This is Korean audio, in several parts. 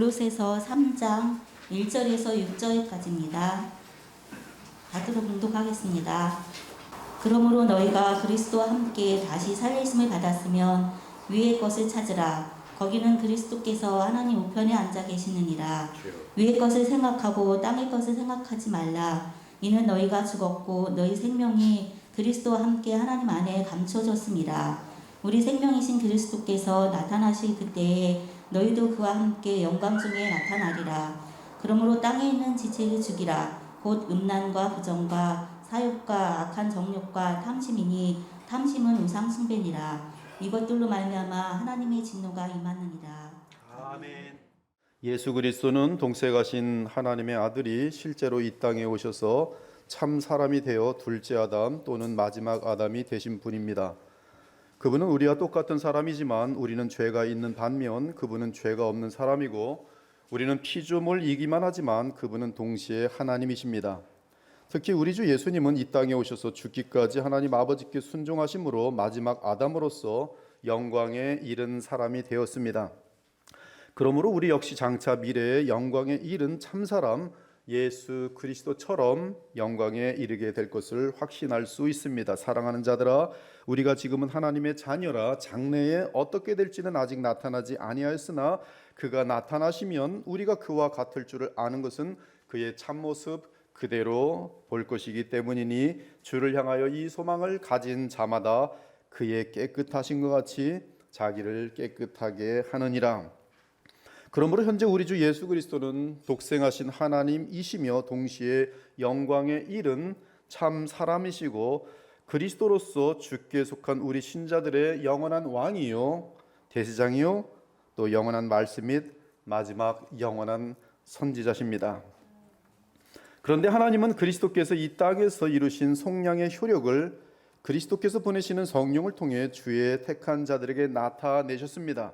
골로새서 3장 1절에서 6절까지입니다. 받들어 봉독하겠습니다. 그러므로 너희가 그리스도와 함께 다시 살리심을 받았으면 위의 것을 찾으라. 거기는 그리스도께서 하나님 우편에 앉아 계시느니라. 위의 것을 생각하고 땅의 것을 생각하지 말라. 이는 너희가 죽었고 너희 생명이 그리스도와 함께 하나님 안에 감춰졌습니다. 우리 생명이신 그리스도께서 나타나실 그때에 너희도 그와 함께 영광 중에 나타나리라. 그러므로 땅에 있는 지체를 죽이라. 곧 음란과 부정과 사욕과 악한 정욕과 탐심이니 탐심은 우상 숭배니라. 이것들로 말미암아 하나님의 진노가 임하느니라. 아멘. 예수 그리스도는 동생하신 하나님의 아들이 실제로 이 땅에 오셔서 참 사람이 되어 둘째 아담 또는 마지막 아담이 되신 분입니다. 그분은 우리와 똑같은 사람이지만 우리는 죄가 있는 반면 그분은 죄가 없는 사람이고, 우리는 피조물이기만 하지만 그분은 동시에 하나님이십니다. 특히 우리 주 예수님은 이 땅에 오셔서 죽기까지 하나님 아버지께 순종하심으로 마지막 아담으로서 영광에 이른 사람이 되었습니다. 그러므로 우리 역시 장차 미래의 영광에 이른 참사람 예수 그리스도처럼 영광에 이르게 될 것을 확신할 수 있습니다. 사랑하는 자들아, 우리가 지금은 하나님의 자녀라. 장래에 어떻게 될지는 아직 나타나지 아니하였으나 그가 나타나시면 우리가 그와 같을 줄을 아는 것은 그의 참모습 그대로 볼 것이기 때문이니, 주를 향하여 이 소망을 가진 자마다 그의 깨끗하신 것 같이 자기를 깨끗하게 하느니라. 그러므로 현재 우리 주 예수 그리스도는 독생하신 하나님이시며 동시에 영광에 이른 참 사람이시고, 그리스도로서 주께 속한 우리 신자들의 영원한 왕이요 대제장이요 또 영원한 말씀 및 마지막 영원한 선지자십니다. 그런데 하나님은 그리스도께서 이 땅에서 이루신 속량의 효력을 그리스도께서 보내시는 성령을 통해 주의 택한 자들에게 나타내셨습니다.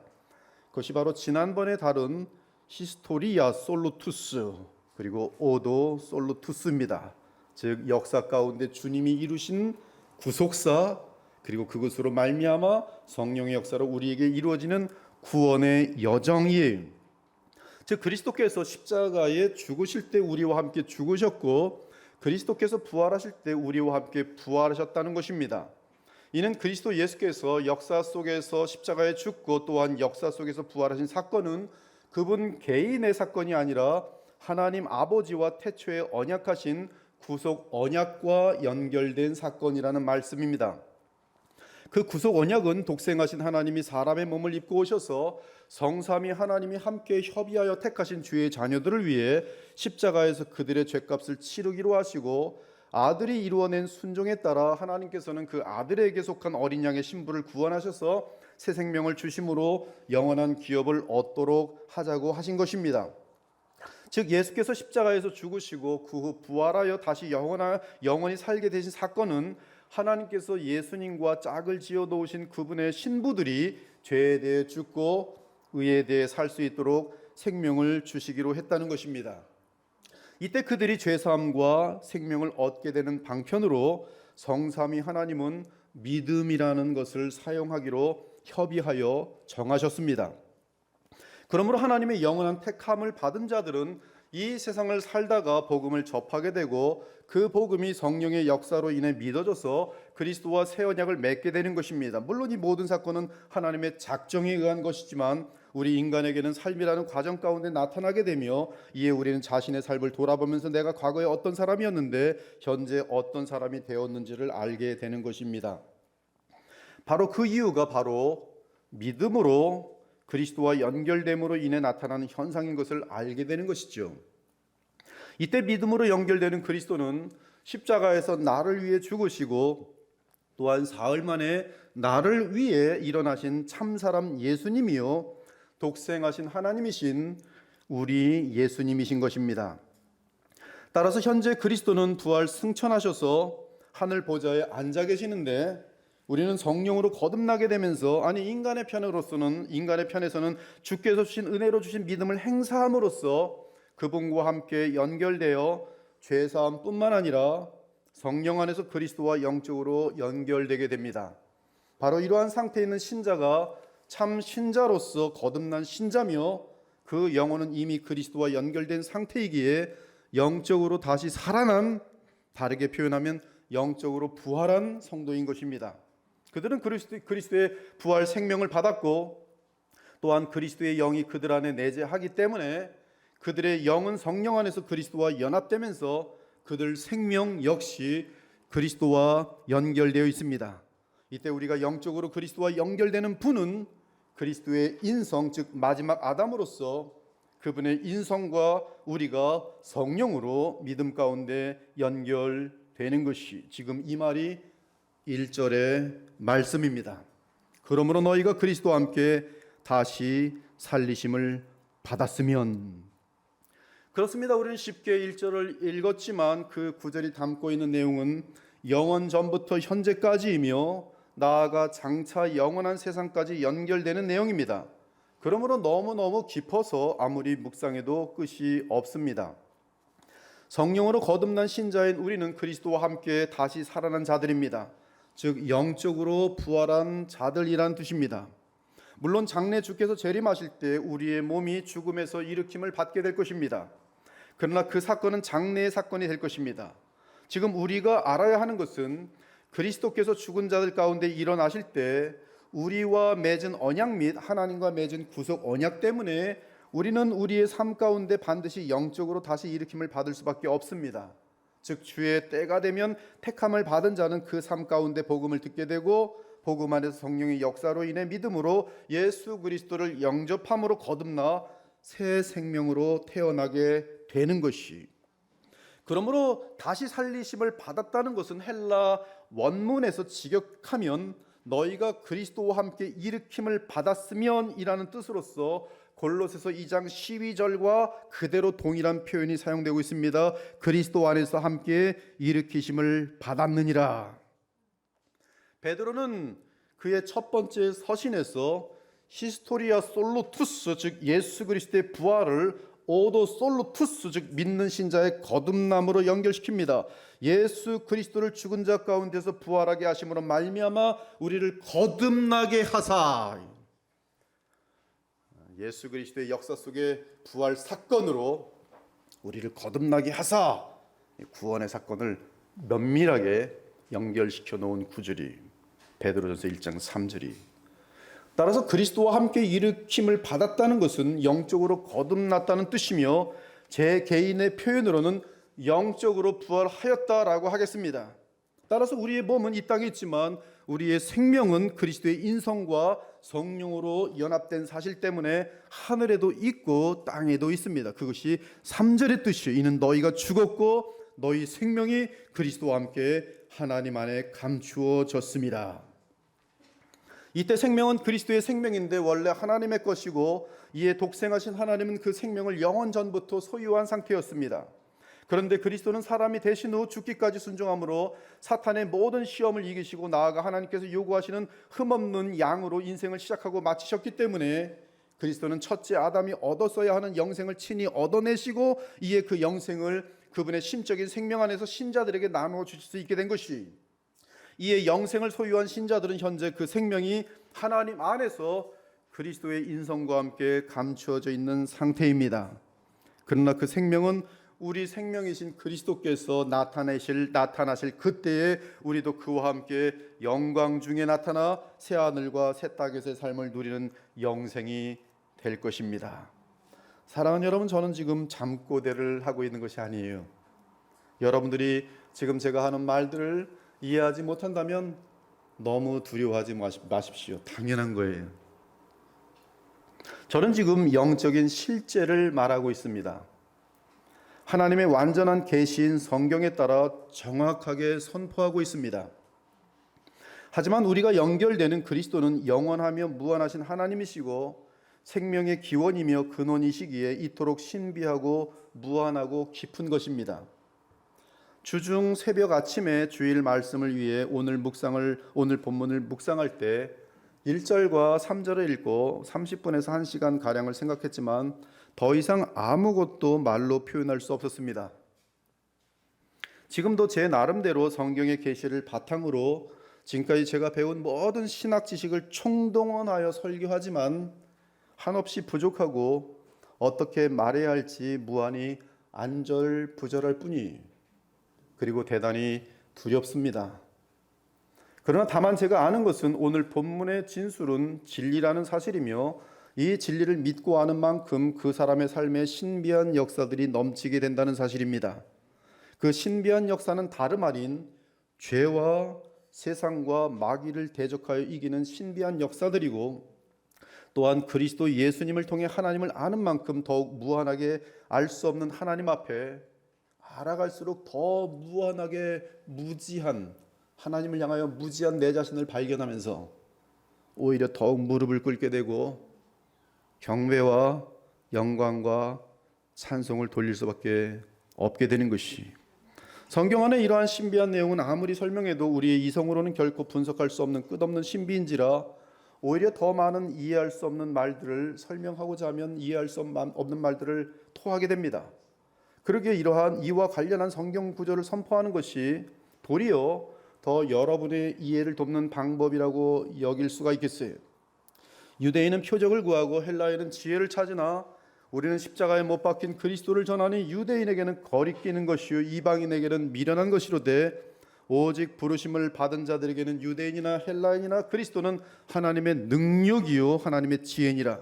그것이 바로 지난번에 다룬 히스토리아 솔루투스 그리고 오도 솔루투스입니다. 즉 역사 가운데 주님이 이루신 구속사, 그리고 그것으로 말미암아 성령의 역사로 우리에게 이루어지는 구원의 여정이에요. 즉 그리스도께서 십자가에 죽으실 때 우리와 함께 죽으셨고, 그리스도께서 부활하실 때 우리와 함께 부활하셨다는 것입니다. 이는 그리스도 예수께서 역사 속에서 십자가에 죽고 또한 역사 속에서 부활하신 사건은 그분 개인의 사건이 아니라 하나님 아버지와 태초에 언약하신 구속 언약과 연결된 사건이라는 말씀입니다. 그 구속 언약은 독생하신 하나님이 사람의 몸을 입고 오셔서 성삼위 하나님이 함께 협의하여 택하신 주의 자녀들을 위해 십자가에서 그들의 죄값을 치르기로 하시고, 아들이 이루어낸 순종에 따라 하나님께서는 그 아들에게 속한 어린 양의 신부를 구원하셔서 새 생명을 주심으로 영원한 기업을 얻도록 하자고 하신 것입니다. 즉 예수께서 십자가에서 죽으시고 그 후 부활하여 다시 영원히 살게 되신 사건은 하나님께서 예수님과 짝을 지어 놓으신 그분의 신부들이 죄에 대해 죽고 의에 대해 살 수 있도록 생명을 주시기로 했다는 것입니다. 이때 그들이 죄사함과 생명을 얻게 되는 방편으로 성삼위 하나님은 믿음이라는 것을 사용하기로 협의하여 정하셨습니다. 그러므로 하나님의 영원한 택함을 받은 자들은 이 세상을 살다가 복음을 접하게 되고, 그 복음이 성령의 역사로 인해 믿어져서 그리스도와 새 언약을 맺게 되는 것입니다. 물론 이 모든 사건은 하나님의 작정에 의한 것이지만 우리 인간에게는 삶이라는 과정 가운데 나타나게 되며, 이에 우리는 자신의 삶을 돌아보면서 내가 과거에 어떤 사람이었는데 현재 어떤 사람이 되었는지를 알게 되는 것입니다. 바로 그 이유가 바로 믿음으로 그리스도와 연결됨으로 인해 나타나는 현상인 것을 알게 되는 것이죠. 이때 믿음으로 연결되는 그리스도는 십자가에서 나를 위해 죽으시고 또한 사흘 만에 나를 위해 일어나신 참사람 예수님이요 독생하신 하나님이신 우리 예수님이신 것입니다. 따라서 현재 그리스도는 부활 승천하셔서 하늘 보좌에 앉아 계시는데, 우리는 성령으로 거듭나게 되면서 인간의 편에서는 주께서 주신 은혜로 주신 믿음을 행사함으로써 그분과 함께 연결되어 죄사함뿐만 아니라 성령 안에서 그리스도와 영적으로 연결되게 됩니다. 바로 이러한 상태에 있는 신자가 참 신자로서 거듭난 신자며 그 영혼은 이미 그리스도와 연결된 상태이기에 영적으로 다시 살아난, 다르게 표현하면 영적으로 부활한 성도인 것입니다. 그들은 그리스도의 부활 생명을 받았고 또한 그리스도의 영이 그들 안에 내재하기 때문에 그들의 영은 성령 안에서 그리스도와 연합되면서 그들 생명 역시 그리스도와 연결되어 있습니다. 이때 우리가 영적으로 그리스도와 연결되는 분은 그리스도의 인성, 즉 마지막 아담으로서 그분의 인성과 우리가 성령으로 믿음 가운데 연결되는 것이 지금 이 말이 1절의 말씀입니다. 그러므로 너희가 그리스도와 함께 다시 살리심을 받았으면. 그렇습니다. 우리는 쉽게 1절을 읽었지만 그 9절이 담고 있는 내용은 영원 전부터 현재까지이며 나아가 장차 영원한 세상까지 연결되는 내용입니다. 그러므로 너무너무 깊어서 아무리 묵상해도 끝이 없습니다. 성령으로 거듭난 신자인 우리는 그리스도와 함께 다시 살아난 자들입니다. 즉 영적으로 부활한 자들이란 뜻입니다. 물론 장래 주께서 재림하실 때 우리의 몸이 죽음에서 일으킴을 받게 될 것입니다. 그러나 그 사건은 장래의 사건이 될 것입니다. 지금 우리가 알아야 하는 것은 그리스도께서 죽은 자들 가운데 일어나실 때 우리와 맺은 언약 및 하나님과 맺은 구속 언약 때문에 우리는 우리의 삶 가운데 반드시 영적으로 다시 일으킴을 받을 수밖에 없습니다. 즉 주의 때가 되면 택함을 받은 자는 그 삶 가운데 복음을 듣게 되고 복음 안에서 성령의 역사로 인해 믿음으로 예수 그리스도를 영접함으로 거듭나 새 생명으로 태어나게 되는 것이, 그러므로 다시 살리심을 받았다는 것은 헬라 원문에서 직역하면 너희가 그리스도와 함께 일으킴을 받았으면 이라는 뜻으로서 골로새서 2장 12절과 그대로 동일한 표현이 사용되고 있습니다. 그리스도 안에서 함께 일으키심을 받았느니라. 베드로는 그의 첫 번째 서신에서 히스토리아 솔로투스, 즉 예수 그리스도의 부활을 오도 솔로투스, 즉 믿는 신자의 거듭남으로 연결시킵니다. 예수 그리스도를 죽은 자 가운데서 부활하게 하심으로 말미암아 우리를 거듭나게 하사, 예수 그리스도의 역사 속의 부활 사건으로 우리를 거듭나게 하사, 구원의 사건을 면밀하게 연결시켜 놓은 구절이 베드로전서 1장 3절이. 따라서 그리스도와 함께 일으킴을 받았다는 것은 영적으로 거듭났다는 뜻이며 제 개인의 표현으로는 영적으로 부활하였다라고 하겠습니다. 따라서 우리의 몸은 이 땅에 있지만 우리의 생명은 그리스도의 인성과 성령으로 연합된 사실 때문에 하늘에도 있고 땅에도 있습니다. 그것이 3절의 뜻이에요. 이는 너희가 죽었고 너희 생명이 그리스도와 함께 하나님 안에 감추어졌습니다. 이때 생명은 그리스도의 생명인데 원래 하나님의 것이고 이에 독생하신 하나님은 그 생명을 영원 전부터 소유한 상태였습니다. 그런데 그리스도는 사람이 되신 후 죽기까지 순종함으로 사탄의 모든 시험을 이기시고 나아가 하나님께서 요구하시는 흠없는 양으로 인생을 시작하고 마치셨기 때문에 그리스도는 첫째 아담이 얻었어야 하는 영생을 친히 얻어내시고 이에 그 영생을 그분의 심적인 생명 안에서 신자들에게 나누어 주실 수 있게 된 것이, 이에 영생을 소유한 신자들은 현재 그 생명이 하나님 안에서 그리스도의 인성과 함께 감추어져 있는 상태입니다. 그러나 그 생명은 우리 생명이신 그리스도께서 나타나실 그때에 우리도 그와 함께 영광 중에 나타나 새하늘과 새 땅에서의 삶을 누리는 영생이 될 것입니다. 사랑하는 여러분, 저는 지금 잠꼬대를 하고 있는 것이 아니에요. 여러분들이 지금 제가 하는 말들을 이해하지 못한다면 너무 두려워하지 마십시오. 당연한 거예요. 저는 지금 영적인 실제를 말하고 있습니다. 하나님의 완전한 계시인 성경에 따라 정확하게 선포하고 있습니다. 하지만 우리가 연결되는 그리스도는 영원하며 무한하신 하나님이시고 생명의 기원이며 근원이시기에 이토록 신비하고 무한하고 깊은 것입니다. 주중 새벽 아침에 주일 말씀을 위해 오늘 본문을 묵상할 때 1절과 3절을 읽고 30분에서 1시간 가량을 생각했지만 더 이상 아무것도 말로 표현할 수 없었습니다. 지금도 제 나름대로 성경의 계시를 바탕으로 지금까지 제가 배운 모든 신학 지식을 총동원하여 설교하지만 한없이 부족하고 어떻게 말해야 할지 무한히 안절부절할 뿐이, 그리고 대단히 두렵습니다. 그러나 다만 제가 아는 것은 오늘 본문의 진술은 진리라는 사실이며, 이 진리를 믿고 아는 만큼 그 사람의 삶에 신비한 역사들이 넘치게 된다는 사실입니다. 그 신비한 역사는 다름 아닌 죄와 세상과 마귀를 대적하여 이기는 신비한 역사들이고, 또한 그리스도 예수님을 통해 하나님을 아는 만큼 더욱 무한하게 알 수 없는 하나님 앞에 알아갈수록 더 무한하게 무지한, 하나님을 향하여 무지한 내 자신을 발견하면서 오히려 더욱 무릎을 꿇게 되고 경배와 영광과 찬송을 돌릴 수밖에 없게 되는 것이, 성경 안에 이러한 신비한 내용은 아무리 설명해도 우리의 이성으로는 결코 분석할 수 없는 끝없는 신비인지라, 오히려 더 많은 이해할 수 없는 말들을 설명하고자 하면 이해할 수 없는 말들을 토하게 됩니다. 그러기에 이러한 이와 관련한 성경 구절을 선포하는 것이 도리어 더 여러분의 이해를 돕는 방법이라고 여길 수가 있겠어요. 유대인은 표적을 구하고 헬라인은 지혜를 찾으나 우리는 십자가에 못 박힌 그리스도를 전하니 유대인에게는 거리끼는 것이요 이방인에게는 미련한 것이로되, 오직 부르심을 받은 자들에게는 유대인이나 헬라인이나 그리스도는 하나님의 능력이요 하나님의 지혜니라.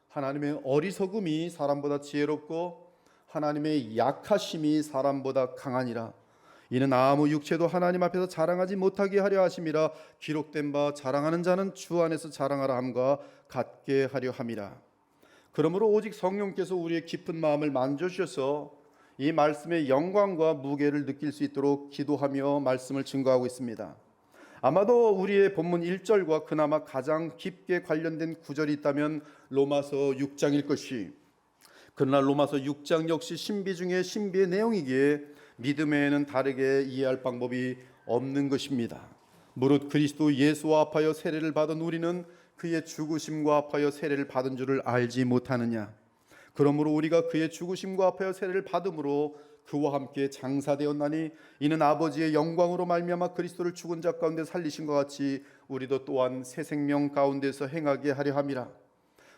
하나님의 어리석음이 사람보다 지혜롭고 하나님의 약하심이 사람보다 강하니라. 이는 아무 육체도 하나님 앞에서 자랑하지 못하게 하려 하심이라. 기록된 바 자랑하는 자는 주 안에서 자랑하라 함과 같게 하려 함이라. 그러므로 오직 성령께서 우리의 깊은 마음을 만져주셔서 이 말씀의 영광과 무게를 느낄 수 있도록 기도하며 말씀을 증거하고 있습니다. 아마도 우리의 본문 1절과 그나마 가장 깊게 관련된 구절이 있다면 로마서 6장일 것이, 그러나 로마서 6장 역시 신비 중에 신비의 내용이기에 믿음에는 다르게 이해할 방법이 없는 것입니다. 무릇 그리스도 예수와 합하여 세례를 받은 우리는 그의 죽으심과 합하여 세례를 받은 줄을 알지 못하느냐. 그러므로 우리가 그의 죽으심과 합하여 세례를 받음으로 그와 함께 장사되었나니, 이는 아버지의 영광으로 말미암아 그리스도를 죽은 자 가운데 살리신 것 같이 우리도 또한 새 생명 가운데서 행하게 하려 함이라.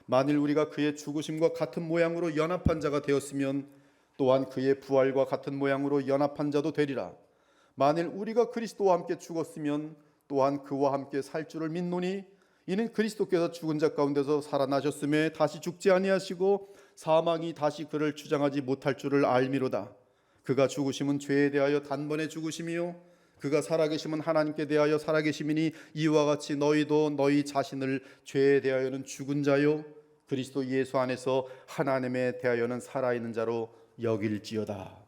만일 우리가 그의 죽으심과 같은 모양으로 연합한 자가 되었으면 또한 그의 부활과 같은 모양으로 연합한 자도 되리라. 만일 우리가 그리스도와 함께 죽었으면 또한 그와 함께 살 줄을 믿노니, 이는 그리스도께서 죽은 자 가운데서 살아나셨음에 다시 죽지 아니하시고 사망이 다시 그를 주장하지 못할 줄을 알미로다. 그가 죽으심은 죄에 대하여 단번에 죽으심이요 그가 살아계심은 하나님께 대하여 살아계심이니, 이와 같이 너희도 너희 자신을 죄에 대하여는 죽은 자요 그리스도 예수 안에서 하나님에 대하여는 살아있는 자로 여길지어다.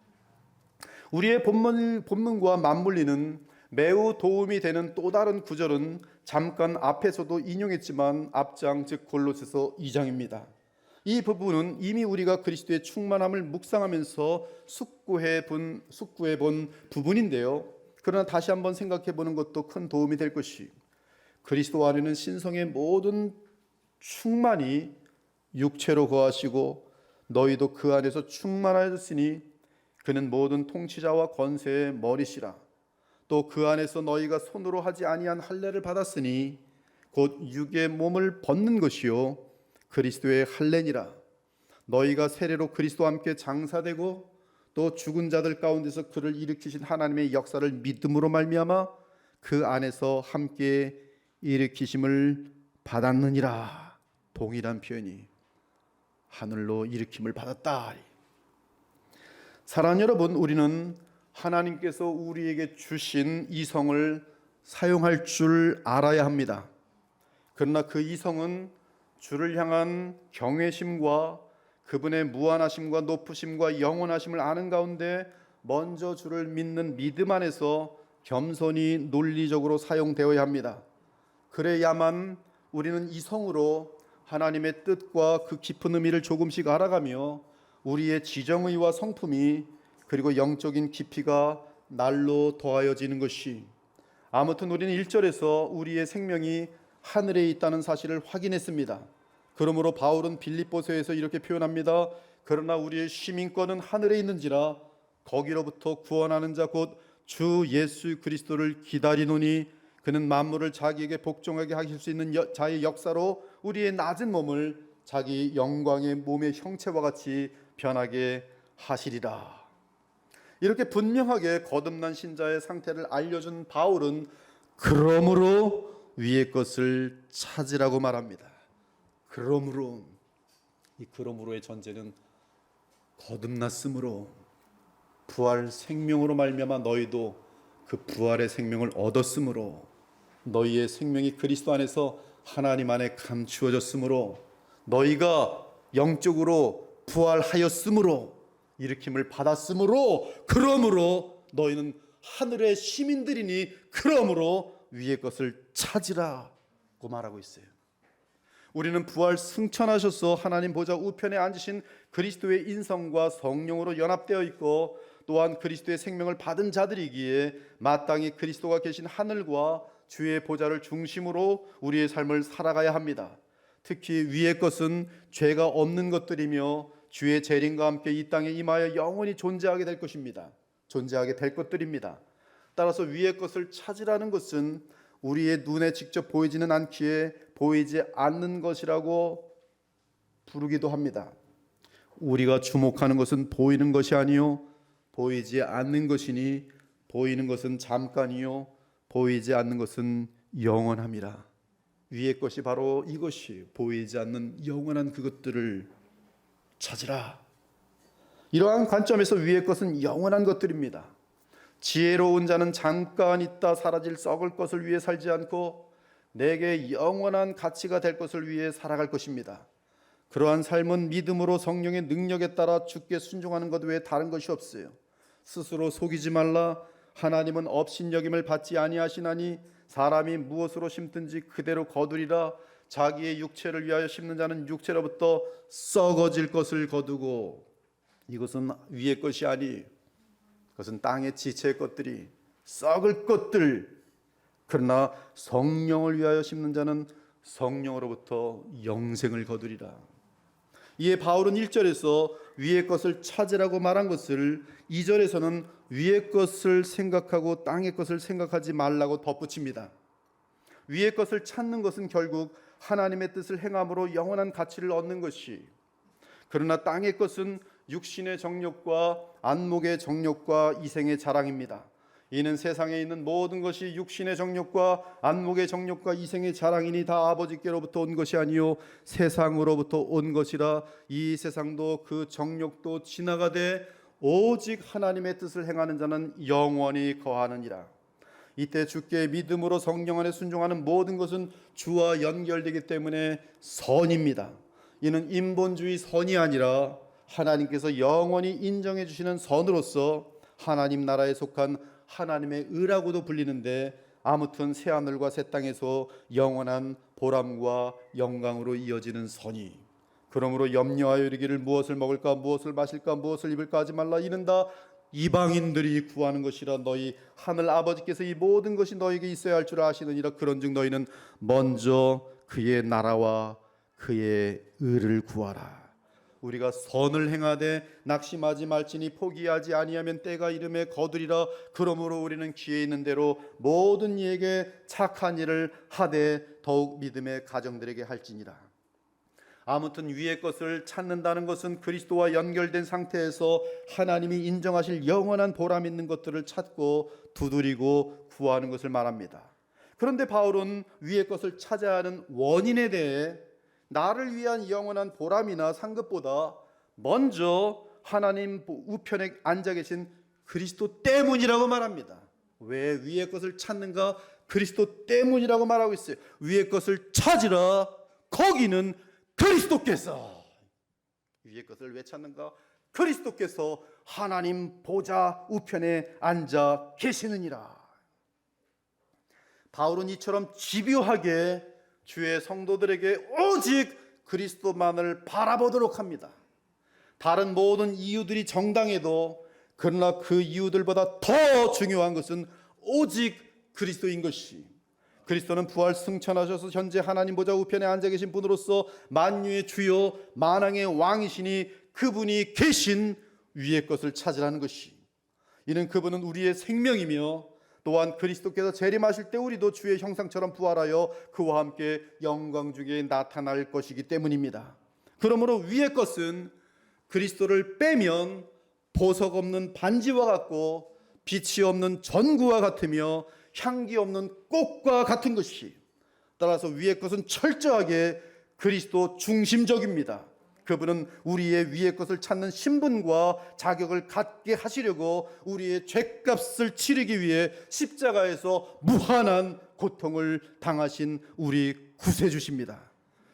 우리의 본문과 맞물리는 매우 도움이 되는 또 다른 구절은 잠깐 앞에서도 인용했지만 앞장 즉 골로새서 2장입니다. 이 부분은 이미 우리가 그리스도의 충만함을 묵상하면서 숙고해 본 부분인데요. 그러나 다시 한번 생각해 보는 것도 큰 도움이 될 것이, 그리스도 안에는 신성의 모든 충만이 육체로 거하시고 너희도 그 안에서 충만하였으니 그는 모든 통치자와 권세의 머리시라. 또 그 안에서 너희가 손으로 하지 아니한 할례를 받았으니 곧 육의 몸을 벗는 것이요 그리스도의 할례니라. 너희가 세례로 그리스도와 함께 장사되고 또 죽은 자들 가운데서 그를 일으키신 하나님의 역사를 믿음으로 말미암아 그 안에서 함께 일으키심을 받았느니라. 동일한 표현이 하늘로 일으킴을 받았다. 사랑하는 여러분, 우리는 하나님께서 우리에게 주신 이성을 사용할 줄 알아야 합니다. 그러나 그 이성은 주를 향한 경외심과 그분의 무한하심과 높으심과 영원하심을 아는 가운데 먼저 주를 믿는 믿음 안에서 겸손히 논리적으로 사용되어야 합니다. 그래야만 우리는 이성으로 하나님의 뜻과 그 깊은 의미를 조금씩 알아가며 우리의 지정의와 성품이 그리고 영적인 깊이가 날로 더하여지는 것이, 아무튼 우리는 1절에서 우리의 생명이 하늘에 있다는 사실을 확인했습니다. 그러므로 바울은 빌립보서에서 이렇게 표현합니다. 그러나 우리의 시민권은 하늘에 있는지라 거기로부터 구원하는 자 곧 주 예수 그리스도를 기다리노니 그는 만물을 자기에게 복종하게 하실 수 있는 자의 역사로 우리의 낮은 몸을 자기 영광의 몸의 형체와 같이 변하게 하시리라. 이렇게 분명하게 거듭난 신자의 상태를 알려준 바울은 그러므로 위의 것을 찾으라고 말합니다. 그러므로, 이 그러므로의 전제는 거듭났으므로, 부활 생명으로 말미암아 너희도 그 부활의 생명을 얻었으므로, 너희의 생명이 그리스도 안에서 하나님 안에 감추어졌으므로, 너희가 영적으로 부활하였으므로, 일으킴을 받았으므로, 그러므로 너희는 하늘의 시민들이니 그러므로 위의 것을 찾으라고 말하고 있어요. 우리는 부활 승천하셔서 하나님 보좌 우편에 앉으신 그리스도의 인성과 성령으로 연합되어 있고, 또한 그리스도의 생명을 받은 자들이기에 마땅히 그리스도가 계신 하늘과 주의 보좌를 중심으로 우리의 삶을 살아가야 합니다. 특히 위의 것은 죄가 없는 것들이며 주의 재림과 함께 이 땅에 임하여 영원히 존재하게 될 것입니다. 존재하게 될 것들입니다. 따라서 위의 것을 찾으라는 것은 우리의 눈에 직접 보이지는 않기에 보이지 않는 것이라고 부르기도 합니다. 우리가 주목하는 것은 보이는 것이 아니요 보이지 않는 것이니, 보이는 것은 잠깐이요 보이지 않는 것은 영원함이라. 위의 것이 바로 이것이 보이지 않는 영원한 그것들을 찾으라. 이러한 관점에서 위의 것은 영원한 것들입니다. 지혜로운 자는 잠깐 있다 사라질 썩을 것을 위해 살지 않고 내게 영원한 가치가 될 것을 위해 살아갈 것입니다. 그러한 삶은 믿음으로 성령의 능력에 따라 주께 순종하는 것 외에 다른 것이 없어요. 스스로 속이지 말라. 하나님은 업신여김을 받지 아니하시나니 사람이 무엇으로 심든지 그대로 거두리라. 자기의 육체를 위하여 심는 자는 육체로부터 썩어질 것을 거두고, 이것은 위의 것이 아니, 그것은 땅의 지체의 것들이, 썩을 것들. 그러나 성령을 위하여 심는 자는 성령으로부터 영생을 거두리라. 이에 바울은 1절에서 위의 것을 찾으라고 말한 것을 2절에서는 위의 것을 생각하고 땅의 것을 생각하지 말라고 덧붙입니다. 위의 것을 찾는 것은 결국 하나님의 뜻을 행함으로 영원한 가치를 얻는 것이, 그러나 땅의 것은 육신의 정욕과 안목의 정욕과 이생의 자랑입니다. 이는 세상에 있는 모든 것이 육신의 정욕과 안목의 정욕과 이생의 자랑이니 다 아버지께로부터 온 것이 아니요 세상으로부터 온 것이라. 이 세상도 그 정욕도 지나가되 오직 하나님의 뜻을 행하는 자는 영원히 거하느니라. 이때 주께 믿음으로 성령 안에 순종하는 모든 것은 주와 연결되기 때문에 선입니다. 이는 인본주의 선이 아니라 하나님께서 영원히 인정해 주시는 선으로서 하나님 나라에 속한 하나님의 의라고도 불리는데, 아무튼 새하늘과 새 땅에서 영원한 보람과 영광으로 이어지는 선이, 그러므로 염려하여 이르기를 무엇을 먹을까 무엇을 마실까 무엇을 입을까 하지 말라. 이는 다 이방인들이 구하는 것이라. 너희 하늘 아버지께서 이 모든 것이 너에게 있어야 할 줄 아시느니라. 그런즉 너희는 먼저 그의 나라와 그의 의를 구하라. 우리가 선을 행하되 낙심하지 말지니 포기하지 아니하면 때가 이름에 거두리라. 그러므로 우리는 기회 있는 대로 모든 이에게 착한 일을 하되 더욱 믿음의 가정들에게 할지니라. 아무튼 위의 것을 찾는다는 것은 그리스도와 연결된 상태에서 하나님이 인정하실 영원한 보람 있는 것들을 찾고 두드리고 구하는 것을 말합니다. 그런데 바울은 위의 것을 찾아야 하는 원인에 대해 나를 위한 영원한 보람이나 상급보다 먼저 하나님 우편에 앉아 계신 그리스도 때문이라고 말합니다. 왜 위의 것을 찾는가? 그리스도 때문이라고 말하고 있어요. 위의 것을 찾으라. 거기는 그리스도께서. 위의 것을 왜 찾는가? 그리스도께서 하나님 보좌 우편에 앉아 계시느니라. 바울은 이처럼 집요하게 주의 성도들에게 오직 그리스도만을 바라보도록 합니다. 다른 모든 이유들이 정당해도, 그러나 그 이유들보다 더 중요한 것은 오직 그리스도인 것이, 그리스도는 부활 승천하셔서 현재 하나님 보좌 우편에 앉아 계신 분으로서 만유의 주요 만왕의 왕이시니 그분이 계신 위의 것을 찾으라는 것이, 이는 그분은 우리의 생명이며 또한 그리스도께서 재림하실 때 우리도 주의 형상처럼 부활하여 그와 함께 영광 중에 나타날 것이기 때문입니다. 그러므로 위의 것은 그리스도를 빼면 보석 없는 반지와 같고 빛이 없는 전구와 같으며 향기 없는 꽃과 같은 것이, 따라서 위의 것은 철저하게 그리스도 중심적입니다. 그분은 우리의 위의 것을 찾는 신분과 자격을 갖게 하시려고 우리의 죗값을 치르기 위해 십자가에서 무한한 고통을 당하신 우리 구세주십니다.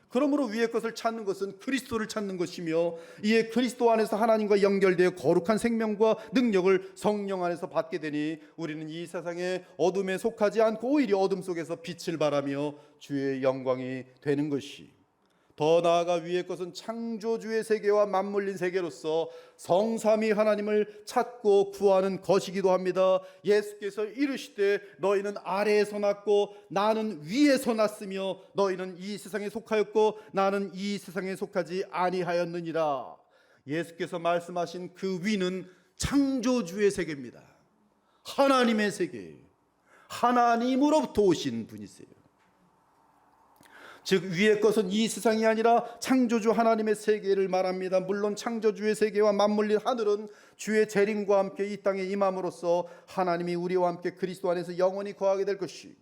그러므로 위의 것을 찾는 것은 그리스도를 찾는 것이며, 이에 그리스도 안에서 하나님과 연결되어 거룩한 생명과 능력을 성령 안에서 받게 되니 우리는 이 세상의 어둠에 속하지 않고 오히려 어둠 속에서 빛을 발하며 주의 영광이 되는 것이, 더 나아가 위의 것은 창조주의 세계와 맞물린 세계로서 성삼위 하나님을 찾고 구하는 것이기도 합니다. 예수께서 이르시되 너희는 아래에서 났고 나는 위에서 났으며 너희는 이 세상에 속하였고 나는 이 세상에 속하지 아니하였느니라. 예수께서 말씀하신 그 위는 창조주의 세계입니다. 하나님의 세계, 하나님으로부터 오신 분이세요. 즉 위의 것은 이 세상이 아니라 창조주 하나님의 세계를 말합니다. 물론 창조주의 세계와 맞물린 하늘은 주의 재림과 함께 이 땅에 임함으로써 하나님이 우리와 함께 그리스도 안에서 영원히 거하게 될 것이,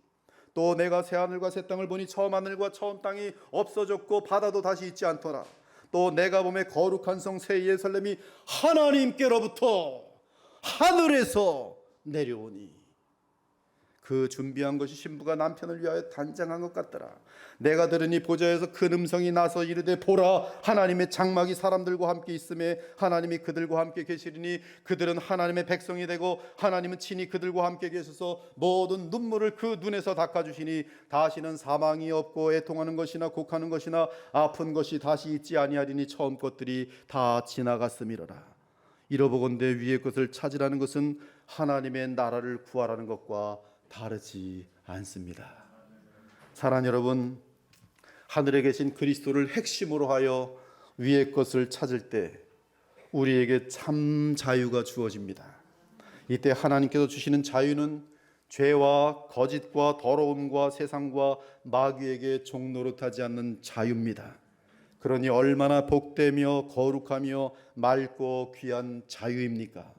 또 내가 새 하늘과 새 땅을 보니 처음 하늘과 처음 땅이 없어졌고 바다도 다시 있지 않더라. 또 내가 보매 거룩한 성 새 예루살렘이 하나님께로부터 하늘에서 내려오니, 그 준비한 것이 신부가 남편을 위하여 단장한 것 같더라. 내가 들으니 보좌에서 큰 음성이 나서 이르되 보라, 하나님의 장막이 사람들과 함께 있음에 하나님이 그들과 함께 계시리니 그들은 하나님의 백성이 되고 하나님은 친히 그들과 함께 계셔서 모든 눈물을 그 눈에서 닦아주시니 다시는 사망이 없고 애통하는 것이나 곡하는 것이나 아픈 것이 다시 있지 아니하리니 처음 것들이 다 지나갔음이로라. 이러보건대 위의 것을 찾으라는 것은 하나님의 나라를 구하라는 것과 다르지 않습니다. 사랑하는 여러분, 하늘에 계신 그리스도를 핵심으로 하여 위의 것을 찾을 때 우리에게 참 자유가 주어집니다. 이때 하나님께서 주시는 자유는 죄와 거짓과 더러움과 세상과 마귀에게 종노릇하지 않는 자유입니다. 그러니 얼마나 복되며 거룩하며 맑고 귀한 자유입니까?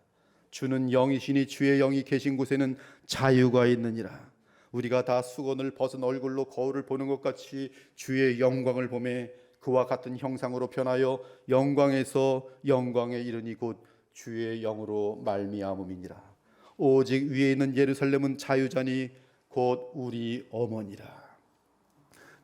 주는 영이시니 주의 영이 계신 곳에는 자유가 있느니라. 우리가 다 수건을 벗은 얼굴로 거울을 보는 것 같이 주의 영광을 보매 그와 같은 형상으로 변하여 영광에서 영광에 이르니 곧 주의 영으로 말미암음이니라. 오직 위에 있는 예루살렘은 자유자니 곧 우리 어머니라.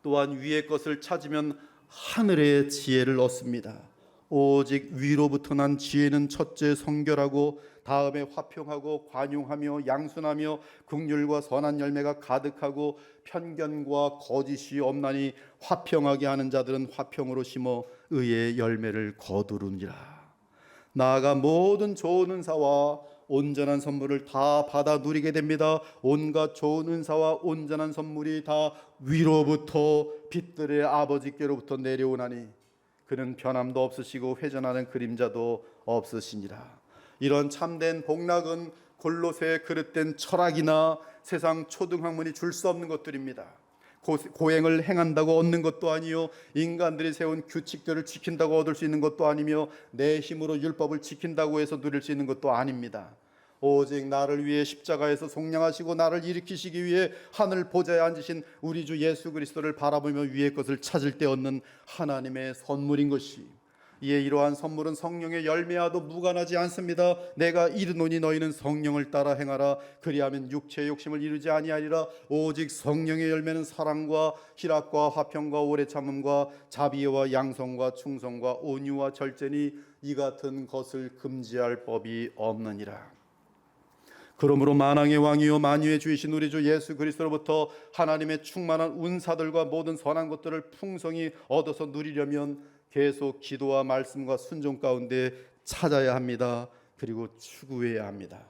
또한 위의 것을 찾으면 하늘의 지혜를 얻습니다. 오직 위로부터 난 지혜는 첫째 성결하고 다음에 화평하고 관용하며 양순하며 긍휼과 선한 열매가 가득하고 편견과 거짓이 없나니 화평하게 하는 자들은 화평으로 심어 의의 열매를 거두느니라. 나아가 모든 좋은 은사와 온전한 선물을 다 받아 누리게 됩니다. 온갖 좋은 은사와 온전한 선물이 다 위로부터 빛들의 아버지께로부터 내려오나니 그는 변함도 없으시고 회전하는 그림자도 없으시니라. 이런 참된 복락은 골로새에 그릇된 철학이나 세상 초등학문이 줄 수 없는 것들입니다. 고행을 행한다고 얻는 것도 아니요, 인간들이 세운 규칙들을 지킨다고 얻을 수 있는 것도 아니며 내 힘으로 율법을 지킨다고 해서 누릴 수 있는 것도 아닙니다. 오직 나를 위해 십자가에서 속량하시고 나를 일으키시기 위해 하늘 보좌에 앉으신 우리 주 예수 그리스도를 바라보며 위의 것을 찾을 때 얻는 하나님의 선물인 것이, 이에 이러한 선물은 성령의 열매와도 무관하지 않습니다. 내가 이르노니 너희는 성령을 따라 행하라. 그리하면 육체의 욕심을 이루지 아니하리라. 오직 성령의 열매는 사랑과 희락과 화평과 오래 참음과 자비와 양성과 충성과 온유와 절제니 이 같은 것을 금지할 법이 없느니라. 그러므로 만왕의 왕이요 만유의 주이신 우리 주 예수 그리스도로부터 하나님의 충만한 은사들과 모든 선한 것들을 풍성히 얻어서 누리려면 계속 기도와 말씀과 순종 가운데 찾아야 합니다. 그리고 추구해야 합니다.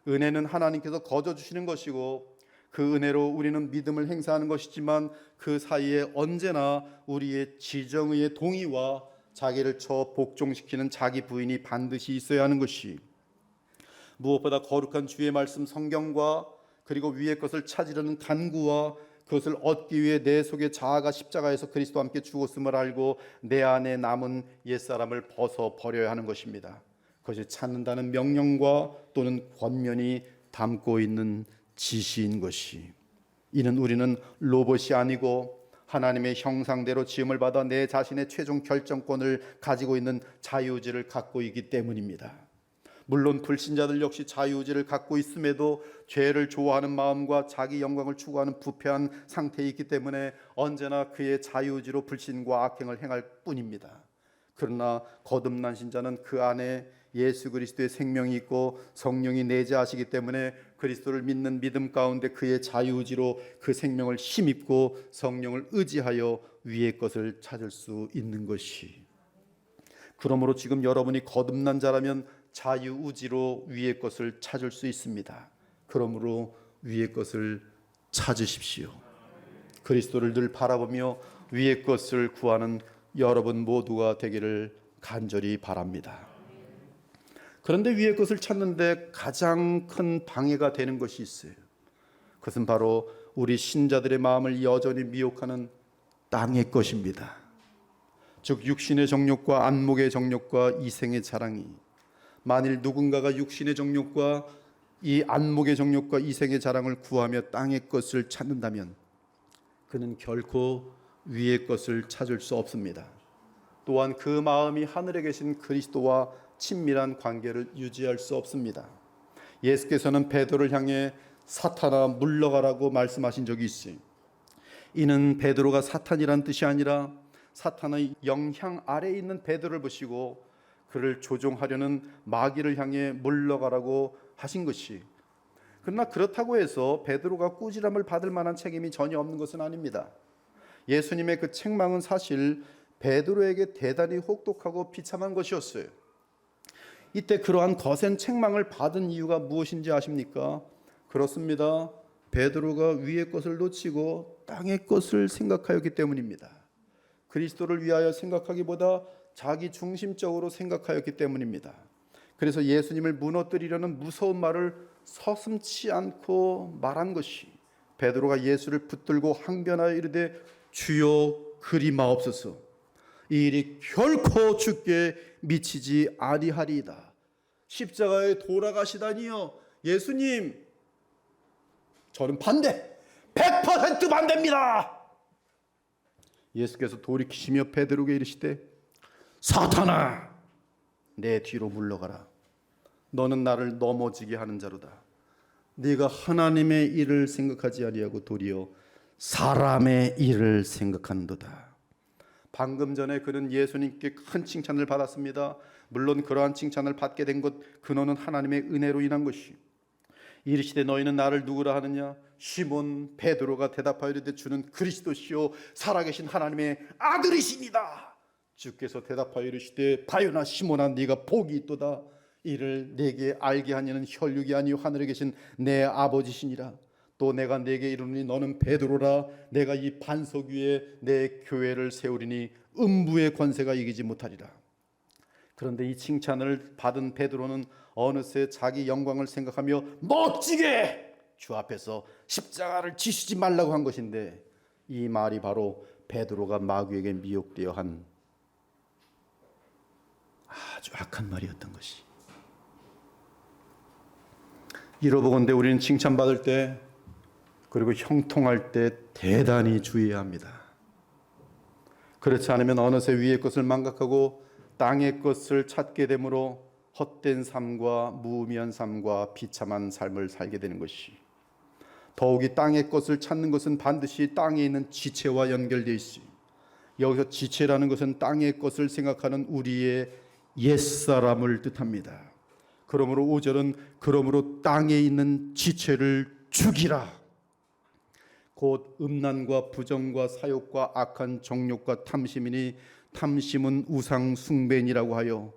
은혜는 하나님께서 거저 주시는 것이고 그 은혜로 우리는 믿음을 행사하는 것이지만 그 사이에 언제나 우리의 지정의의 동의와 자기를 복종시키는 자기 부인이 반드시 있어야 하는 것이, 무엇보다 거룩한 주의 말씀 성경과 그리고 위의 것을 찾으려는 간구와 그것을 얻기 위해 내 속의 자아가 십자가에서 그리스도와 함께 죽었음을 알고 내 안에 남은 옛사람을 벗어버려야 하는 것입니다. 그것이 찾는다는 명령과 또는 권면이 담고 있는 지시인 것이, 이는 우리는 로봇이 아니고 하나님의 형상대로 지음을 받아 내 자신의 최종 결정권을 가지고 있는 자유의지를 갖고 있기 때문입니다. 물론 불신자들 역시 자유의지를 갖고 있음에도 죄를 좋아하는 마음과 자기 영광을 추구하는 부패한 상태에 있기 때문에 언제나 그의 자유의지로 불신과 악행을 행할 뿐입니다. 그러나 거듭난 신자는 그 안에 예수 그리스도의 생명이 있고 성령이 내재하시기 때문에 그리스도를 믿는 믿음 가운데 그의 자유의지로 그 생명을 힘입고 성령을 의지하여 위의 것을 찾을 수 있는 것이, 그러므로 지금 여러분이 거듭난 자라면 자유의지로 위의 것을 찾을 수 있습니다. 그러므로 위의 것을 찾으십시오. 그리스도를 늘 바라보며 위의 것을 구하는 여러분 모두가 되기를 간절히 바랍니다. 그런데 위의 것을 찾는데 가장 큰 방해가 되는 것이 있어요. 그것은 바로 우리 신자들의 마음을 여전히 미혹하는 땅의 것입니다. 즉 육신의 정욕과 안목의 정욕과 이생의 자랑이, 만일 누군가가 육신의 정욕과 이 안목의 정욕과 이생의 자랑을 구하며 땅의 것을 찾는다면 그는 결코 위의 것을 찾을 수 없습니다. 또한 그 마음이 하늘에 계신 그리스도와 친밀한 관계를 유지할 수 없습니다. 예수께서는 베드로를 향해 사탄아 물러가라고 말씀하신 적이 있어요. 이는 베드로가 사탄이란 뜻이 아니라 사탄의 영향 아래에 있는 베드로를 보시고 그를 조종하려는 마귀를 향해 물러가라고 하신 것이, 그러나 그렇다고 해서 베드로가 꾸지람을 받을 만한 책임이 전혀 없는 것은 아닙니다. 예수님의 그 책망은 사실 베드로에게 대단히 혹독하고 비참한 것이었어요. 이때 그러한 거센 책망을 받은 이유가 무엇인지 아십니까? 그렇습니다. 베드로가 위의 것을 놓치고 땅의 것을 생각하였기 때문입니다. 그리스도를 위하여 생각하기보다 자기 중심적으로 생각하였기 때문입니다. 그래서 예수님을 무너뜨리려는 무서운 말을 서슴지 않고 말한 것이, 베드로가 예수를 붙들고 항변하여 이르되 주여 그리 마옵소서, 이 일이 결코 주께 미치지 아니하리이다. 십자가에 돌아가시다니요. 예수님, 저는 반대, 100% 반대입니다. 예수께서 돌이키시며 베드로에게 이르시되 사탄아 내 뒤로 물러가라. 너는 나를 넘어지게 하는 자로다. 네가 하나님의 일을 생각하지 아니하고 도리어 사람의 일을 생각하는도다. 방금 전에 그는 예수님께 큰 칭찬을 받았습니다. 물론 그러한 칭찬을 받게 된 것 근원은 하나님의 은혜로 인한 것이, 이르시되 너희는 나를 누구라 하느냐? 시몬 베드로가 대답하여 이르되 주는 그리스도시요 살아계신 하나님의 아들이시니다. 주께서 대답하여 이르시되 바요나 시몬아 네가 복이 있도다. 이를 내게 알게 하니는 혈육이 아니요 하늘에 계신 내 아버지시니라. 또 내가 네게 이르노니 너는 베드로라. 내가 이 반석 위에 내 교회를 세우리니 음부의 권세가 이기지 못하리라. 그런데 이 칭찬을 받은 베드로는 어느새 자기 영광을 생각하며 멋지게 주 앞에서 십자가를 지시지 말라고 한 것인데, 이 말이 바로 베드로가 마귀에게 미혹되어 한 아주 악한 말이었던 것이. 이로보건대 우리는 칭찬받을 때 그리고 형통할 때 대단히 주의해야 합니다. 그렇지 않으면 어느새 위의 것을 망각하고 땅의 것을 찾게 되므로 헛된 삶과 무의미한 삶과 비참한 삶을 살게 되는 것이, 더욱이 땅의 것을 찾는 것은 반드시 땅에 있는 지체와 연결되어 있어요. 여기서 지체라는 것은 땅의 것을 생각하는 우리의 옛사람을 뜻합니다. 그러므로 5절은 그러므로 땅에 있는 지체를 죽이라. 곧 음란과 부정과 사욕과 악한 정욕과 탐심이니 탐심은 우상 숭배니라고 하여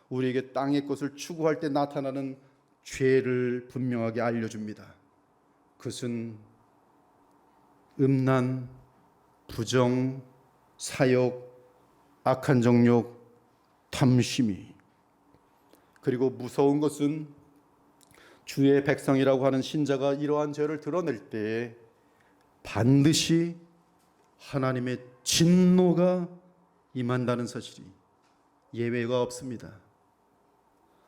우리에게 땅의 것을 추구할 때 나타나는 죄를 분명하게 알려줍니다. 그것은 음란, 부정, 사욕, 악한 정욕, 탐심이. 그리고 무서운 것은 주의 백성이라고 하는 신자가 이러한 죄를 드러낼 때 반드시 하나님의 진노가 임한다는 사실이 예외가 없습니다.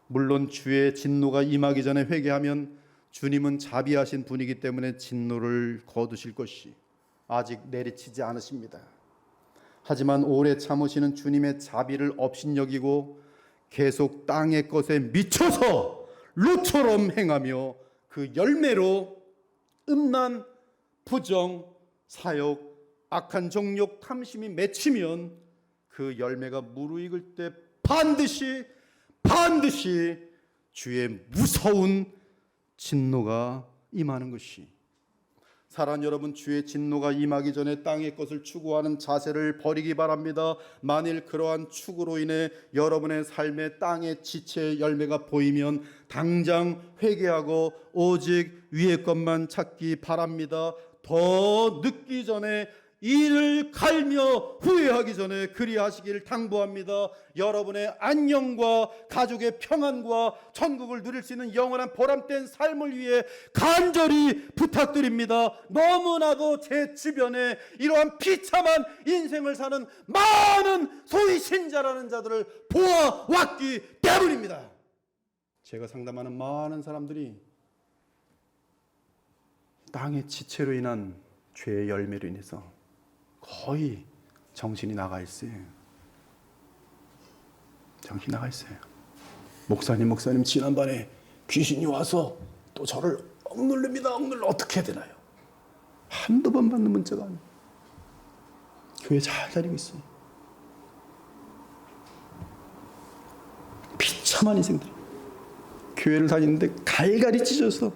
물론 주의 진노가 임하기 전에 회개하면 주님은 자비하신 분이기 때문에 진노를 거두실 것이 아직 내리치지 않으십니다. 하지만 오래 참으시는 주님의 자비를 업신여기고 계속 땅의 것에 미쳐서 롯처럼 행하며 그 열매로 음란, 부정, 사욕, 악한 정욕, 탐심이 맺히면 그 열매가 무르익을 때 반드시 주의 무서운 진노가 임하는 것이, 사랑하는 여러분, 주의 진노가 임하기 전에 땅의 것을 추구하는 자세를 버리기 바랍니다. 만일 그러한 추구로 인해 여러분의 삶에 땅의 지체의 열매가 보이면 당장 회개하고 오직 위의 것만 찾기 바랍니다. 더 늦기 전에, 이를 갈며 후회하기 전에 그리하시기를 당부합니다. 여러분의 안녕과 가족의 평안과 천국을 누릴 수 있는 영원한 보람된 삶을 위해 간절히 부탁드립니다. 너무나도 제 주변에 이러한 비참한 인생을 사는 많은 소위 신자라는 자들을 보아왔기 때문입니다. 제가 상담하는 많은 사람들이 땅의 지체로 인한 죄의 열매로 인해서 거의 정신이 나가 있어요. 정신이 나가 있어요. 목사님 지난번에 귀신이 와서 또 저를 억눌립니다. 어떻게 해야 되나요? 한두 번 받는 문자가 아니에요. 교회 잘 다니고 있어요. 비참한 인생들. 교회를 다니는데 갈갈이 찢어서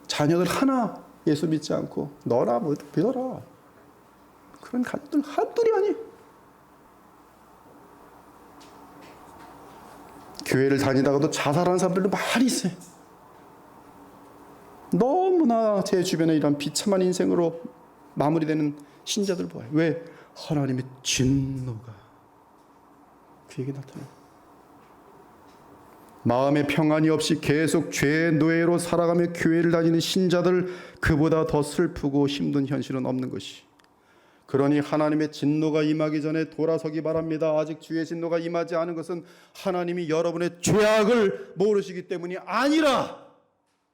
자녀들 하나 예수 믿지 않고 너라 믿어라, 그런 가족들 한둘이 아니에요. 교회를 다니다가도 자살하는 사람들도 많이 있어요. 너무나 제 주변에 이런 비참한 인생으로 마무리되는 신자들 보아요. 왜? 하나님의 진노가 그에게 나타나요. 마음의 평안이 없이 계속 죄의 노예로 살아가며 교회를 다니는 신자들, 그보다 더 슬프고 힘든 현실은 없는 것이, 그러니 하나님의 진노가 임하기 전에 돌아서기 바랍니다. 아직 주의 진노가 임하지 않은 것은 하나님이 여러분의 죄악을 모르시기 때문이 아니라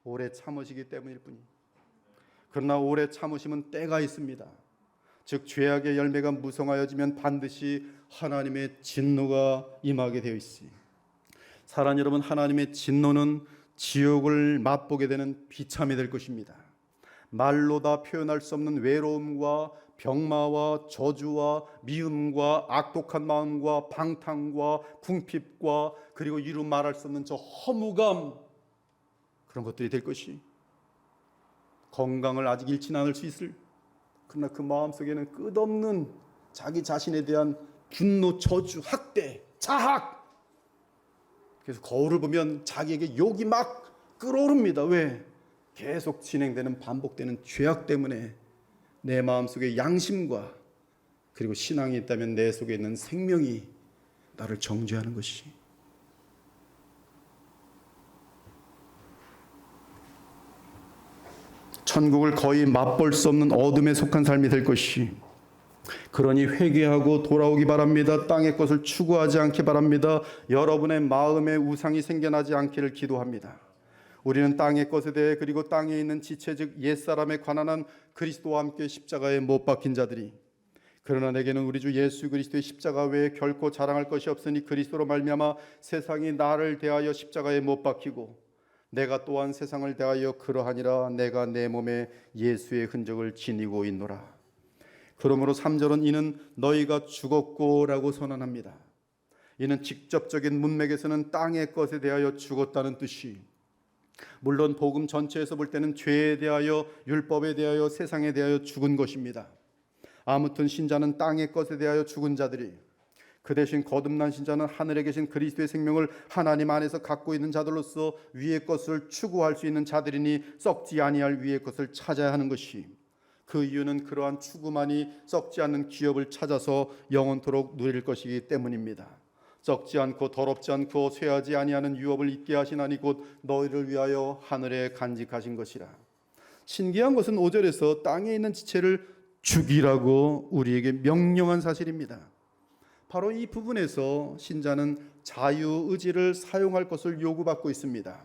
오래 참으시기 때문일 뿐입니다. 그러나 오래 참으시면 때가 있습니다. 즉 죄악의 열매가 무성하여지면 반드시 하나님의 진노가 임하게 되어 있습니다. 사랑하는 여러분, 하나님의 진노는 지옥을 맛보게 되는 비참이 될 것입니다. 말로 다 표현할 수 없는 외로움과 병마와 저주와 미움과 악독한 마음과 방탕과 궁핍과 그리고 이루 말할 수 없는 저 허무감, 그런 것들이 될 것이, 건강을 아직 잃지는 않을 수 있을, 그러나 그 마음속에는 끝없는 자기 자신에 대한 분노, 저주, 학대, 자학. 그래서 거울을 보면 자기에게 욕이 막 끓어오릅니다. 왜? 계속 진행되는 반복되는 죄악 때문에 내 마음속에 양심과 그리고 신앙이 있다면 내 속에 있는 생명이 나를 정죄하는 것이, 천국을 거의 맛볼 수 없는 어둠에 속한 삶이 될 것이, 그러니 회개하고 돌아오기 바랍니다. 땅의 것을 추구하지 않기 바랍니다. 여러분의 마음에 우상이 생겨나지 않기를 기도합니다. 우리는 땅의 것에 대해, 그리고 땅에 있는 지체 즉 옛사람에 관한 한 그리스도와 함께 십자가에 못 박힌 자들이, 그러나 내게는 우리 주 예수 그리스도의 십자가 외에 결코 자랑할 것이 없으니 그리스도로 말미암아 세상이 나를 대하여 십자가에 못 박히고 내가 또한 세상을 대하여 그러하니라. 내가 내 몸에 예수의 흔적을 지니고 있노라. 그러므로 3절은 이는 너희가 죽었고 라고 선언합니다. 이는 직접적인 문맥에서는 땅의 것에 대하여 죽었다는 뜻이, 물론 복음 전체에서 볼 때는 죄에 대하여, 율법에 대하여, 세상에 대하여 죽은 것입니다. 아무튼 신자는 땅의 것에 대하여 죽은 자들이, 그 대신 거듭난 신자는 하늘에 계신 그리스도의 생명을 하나님 안에서 갖고 있는 자들로서 위의 것을 추구할 수 있는 자들이니 썩지 아니할 위의 것을 찾아야 하는 것이, 그 이유는 그러한 추구만이 썩지 않는 기업을 찾아서 영원토록 누릴 것이기 때문입니다. 썩지 않고 더럽지 않고 쇠하지 아니하는 유업을 잊게 하시나니 곧 너희를 위하여 하늘에 간직하신 것이라. 신기한 것은 5절에서 땅에 있는 지체를 죽이라고 우리에게 명령한 사실입니다. 바로 이 부분에서 신자는 자유의지를 사용할 것을 요구받고 있습니다.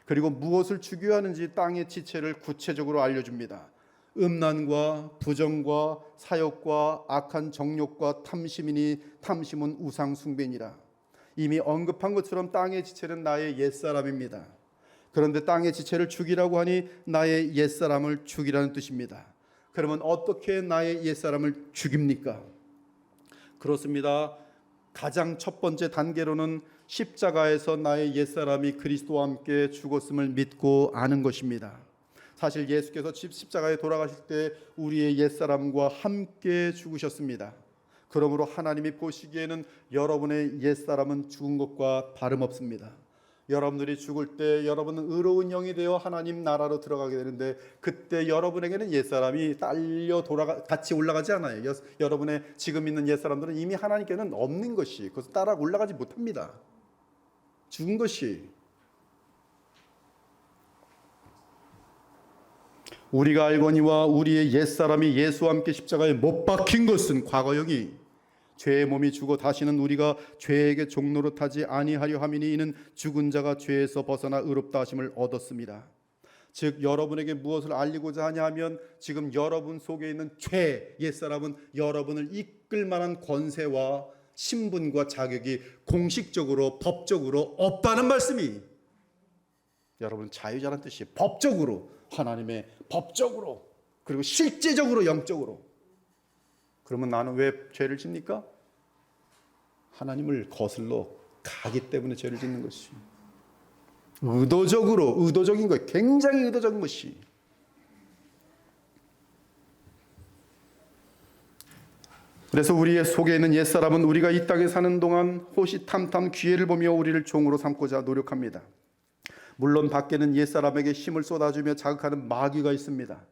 그리고 무엇을 죽여야 하는지 땅의 지체를 구체적으로 알려줍니다. 음란과 부정과 사욕과 악한 정욕과 탐심이니 탐심은 우상 숭배니라. 이미 언급한 것처럼 땅의 지체는 나의 옛사람입니다. 그런데 땅의 지체를 죽이라고 하니 나의 옛사람을 죽이라는 뜻입니다. 그러면 어떻게 나의 옛사람을 죽입니까? 그렇습니다. 가장 첫 번째 단계로는 십자가에서 나의 옛사람이 그리스도와 함께 죽었음을 믿고 아는 것입니다. 사실 예수께서 십자가에 돌아가실 때 우리의 옛사람과 함께 죽으셨습니다. 그러므로 하나님이 보시기에는 여러분의 옛사람은 죽은 것과 다름없습니다. 여러분들이 죽을 때 여러분은 의로운 영이 되어 하나님 나라로 들어가게 되는데, 그때 여러분에게는 옛사람이 같이 올라가지 않아요. 여러분의 지금 있는 옛사람들은 이미 하나님께는 없는 것이, 그것을 따라 올라가지 못합니다. 죽은 것이. 우리가 알거니와 우리의 옛사람이 예수와 함께 십자가에 못 박힌 것은 과거형이 죄의 몸이 죽어 다시는 우리가 죄에게 종노릇하지 아니하려 함이니 이는 죽은 자가 죄에서 벗어나 의롭다 하심을 얻었습니다. 즉 여러분에게 무엇을 알리고자 하냐 하면, 지금 여러분 속에 있는 죄, 옛사람은 여러분을 이끌 만한 권세와 신분과 자격이 공식적으로 법적으로 없다는 말씀이, 여러분 자유자란 뜻이 법적으로, 하나님의 법적으로, 그리고 실제적으로, 영적으로. 그러면 나는 왜 죄를 짓니까? 하나님을 거슬러 가기 때문에 죄를 짓는 것이. 의도적인 거예요. 굉장히 의도적인 것이. 그래서 우리의 속에 있는 옛사람은 우리가 이 땅에 사는 동안 호시탐탐 기회를 보며 우리를 종으로 삼고자 노력합니다. 물론 밖에는 옛사람에게 힘을 쏟아주며 자극하는 마귀가 있습니다.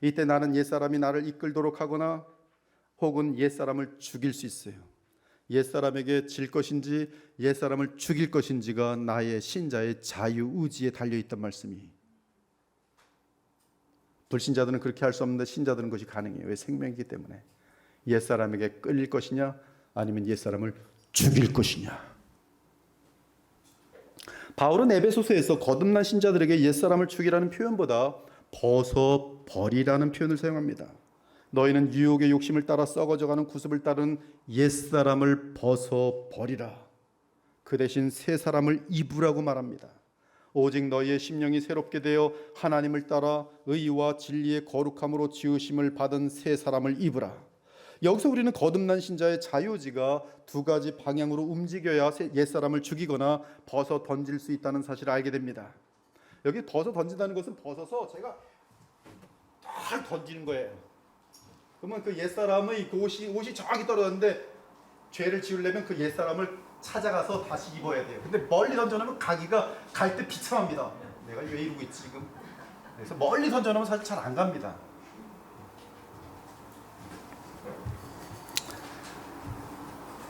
이때 나는 옛사람이 나를 이끌도록 하거나 혹은 옛사람을 죽일 수 있어요. 옛사람에게 질 것인지 옛사람을 죽일 것인지가 나의 신자의 자유의지에 달려있단 말씀이. 불신자들은 그렇게 할 수 없는데 신자들은 그것이 가능해요. 왜? 생명이기 때문에. 옛사람에게 끌릴 것이냐 아니면 옛사람을 죽일 것이냐. 바울은 에베소서에서 거듭난 신자들에게 옛사람을 죽이라는 표현보다 벗어버리라는 표현을 사용합니다. 너희는 유혹의 욕심을 따라 썩어져가는 구습을 따른 옛사람을 벗어버리라. 그 대신 새 사람을 입으라고 말합니다. 오직 너희의 심령이 새롭게 되어 하나님을 따라 의와 진리의 거룩함으로 지으심을 받은 새 사람을 입으라. 여기서 우리는 거듭난 신자의 자유의지가 두 가지 방향으로 움직여야 옛사람을 죽이거나 벗어 던질 수 있다는 사실을 알게 됩니다. 여기 벗어 던진다는 것은 벗어서 제가 잘 던지는 거예요. 그러면 그 옛사람의 그 옷이 정확히 떨어졌는데, 죄를 지으려면 그 옛사람을 찾아가서 다시 입어야 돼요. 근데 멀리 던져놓으면 가기가 갈 때 비참합니다. 내가 왜 이러고 있지 지금? 그래서 멀리 던져놓으면 사실 잘 안 갑니다.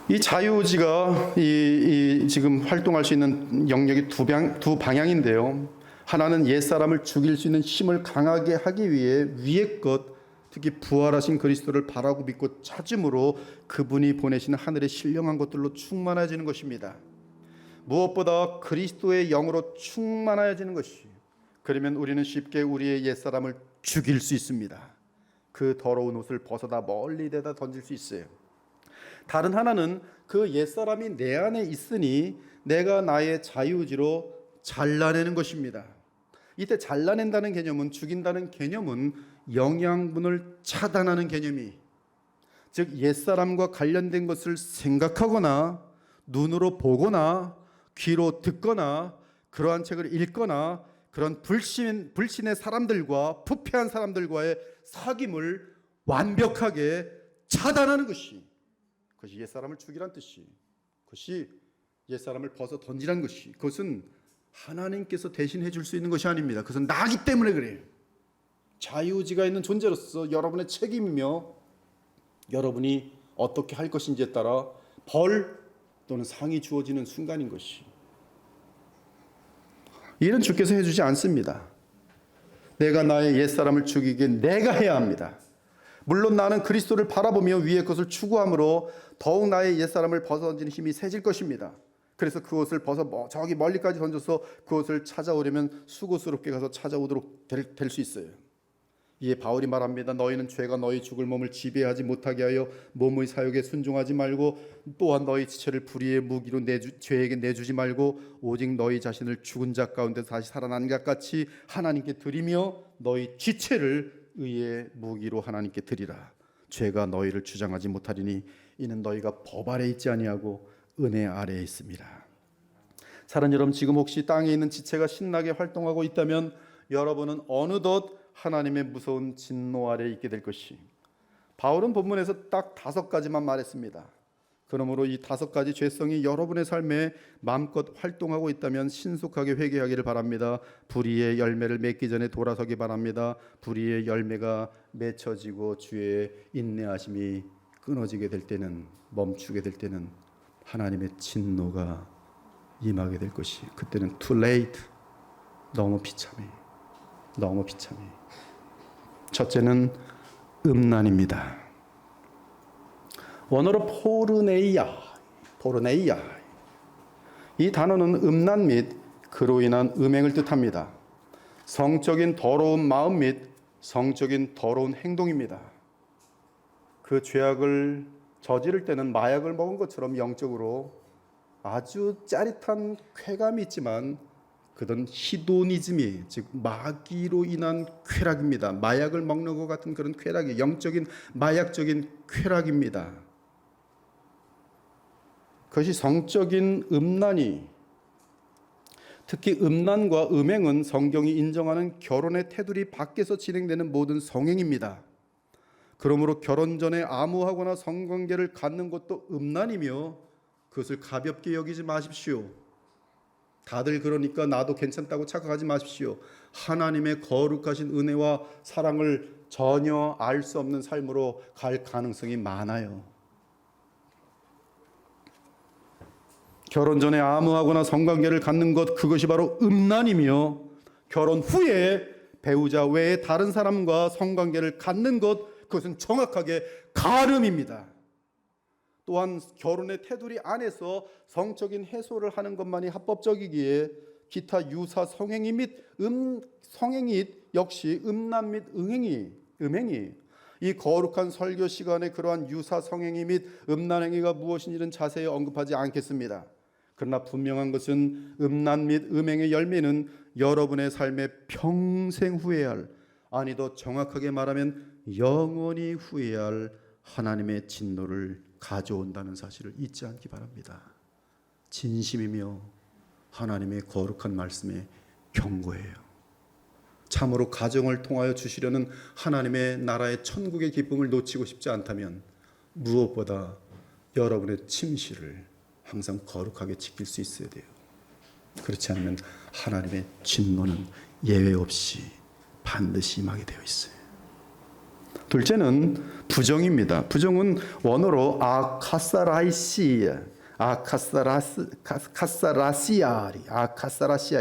이 자유의지가 이 지금 활동할 수 있는 영역이 두 방향인데요. 하나는 옛사람을 죽일 수 있는 힘을 강하게 하기 위해 위의 것, 특히 부활하신 그리스도를 바라고 믿고 찾음으로 그분이 보내시는 하늘의 신령한 것들로 충만해지는 것입니다. 무엇보다 그리스도의 영으로 충만해지는 것이. 그러면 우리는 쉽게 우리의 옛사람을 죽일 수 있습니다. 그 더러운 옷을 벗어다 멀리 내다 던질 수 있어요. 다른 하나는 그 옛사람이 내 안에 있으니 내가 나의 자유의지로 잘라내는 것입니다. 이때 잘라낸다는 개념은, 죽인다는 개념은 영양분을 차단하는 개념이, 즉 옛사람과 관련된 것을 생각하거나 눈으로 보거나 귀로 듣거나 그러한 책을 읽거나 그런 불신의 사람들과 부패한 사람들과의 사귐을 완벽하게 차단하는 것이, 그것이 옛사람을 죽이란 뜻이, 그것이 옛사람을 벗어 던지란 것이, 그것은 하나님께서 대신해 줄 수 있는 것이 아닙니다. 그것은 나기 때문에 그래요. 자유의지가 있는 존재로서 여러분의 책임이며 여러분이 어떻게 할 것인지에 따라 벌 또는 상이 주어지는 순간인 것이. 일은 주께서 해주지 않습니다. 내가 나의 옛사람을 죽이기에 내가 해야 합니다. 물론 나는 그리스도를 바라보며 위의 것을 추구함으로 더욱 나의 옛사람을 벗어던지는 힘이 세질 것입니다. 그래서 그것을 벗어 저기 멀리까지 던져서 그것을 찾아오려면 수고스럽게 가서 찾아오도록 될 수 있어요. 이에 바울이 말합니다. 너희는 죄가 너희 죽을 몸을 지배하지 못하게 하여 몸의 사욕에 순종하지 말고 또한 너희 지체를 불의의 무기로 죄에게 내주지 말고 오직 너희 자신을 죽은 자 가운데 다시 살아난 것 같이 하나님께 드리며 너희 지체를 의의 무기로 하나님께 드리라. 죄가 너희를 주장하지 못하리니 이는 너희가 법 아래 있지 아니하고 은혜 아래에 있습니다. 사랑하는 여러분, 지금 혹시 땅에 있는 지체가 신나게 활동하고 있다면 여러분은 어느덧 하나님의 무서운 진노 아래에 있게 될 것이, 바울은 본문에서 딱 5가지만 말했습니다. 그러므로 이 5가지 죄성이 여러분의 삶에 마음껏 활동하고 있다면 신속하게 회개하기를 바랍니다. 불의의 열매를 맺기 전에 돌아서기 바랍니다. 불의의 열매가 맺혀지고 주의 인내하심이 끊어지게 될 때는, 멈추게 될 때는 하나님의 진노가 임하게 될 것이, 그때는 too late, 너무 비참해. 너무 비참해. 첫째는 음란입니다. 원어로 포르네이아. 이 단어는 음란 및 그로 인한 음행을 뜻합니다. 성적인 더러운 마음 및 성적인 더러운 행동입니다. 그 죄악을 저지를 때는 마약을 먹은 것처럼 영적으로 아주 짜릿한 쾌감이 있지만 그건 히도니즘이, 즉 마귀로 인한 쾌락입니다. 마약을 먹는 것 같은 그런 쾌락이, 영적인 마약적인 쾌락입니다. 그것이 성적인 음란이, 특히 음란과 음행은 성경이 인정하는 결혼의 테두리 밖에서 진행되는 모든 성행입니다. 그러므로 결혼 전에 암호하거나 성관계를 갖는 것도 음란이며 그것을 가볍게 여기지 마십시오. 다들 그러니까 나도 괜찮다고 착각하지 마십시오. 하나님의 거룩하신 은혜와 사랑을 전혀 알 수 없는 삶으로 갈 가능성이 많아요. 결혼 전에 암호하거나 성관계를 갖는 것, 그것이 바로 음란이며 결혼 후에 배우자 외에 다른 사람과 성관계를 갖는 것, 그것은 정확하게 가늠입니다. 또한 결혼의 테두리 안에서 성적인 해소를 하는 것만이 합법적이기에 기타 유사 성행위 및 성행위 역시 음란 및 음행이 이 거룩한 설교 시간에 그러한 유사 성행위 및 음란 행위가 무엇인지는 자세히 언급하지 않겠습니다. 그러나 분명한 것은 음란 및 음행의 열매는 여러분의 삶에 평생 후회할, 아니 더 정확하게 말하면 영원히 후회할 하나님의 진노를 가져온다는 사실을 잊지 않기 바랍니다. 진심이며 하나님의 거룩한 말씀에 경고해요. 참으로 가정을 통하여 주시려는 하나님의 나라의 천국의 기쁨을 놓치고 싶지 않다면 무엇보다 여러분의 침실을 항상 거룩하게 지킬 수 있어야 돼요. 그렇지 않으면 하나님의 진노는 예외 없이 반드시 임하게 되어 있어요. 둘째는 부정입니다. 부정은 원어로 아카사라시아.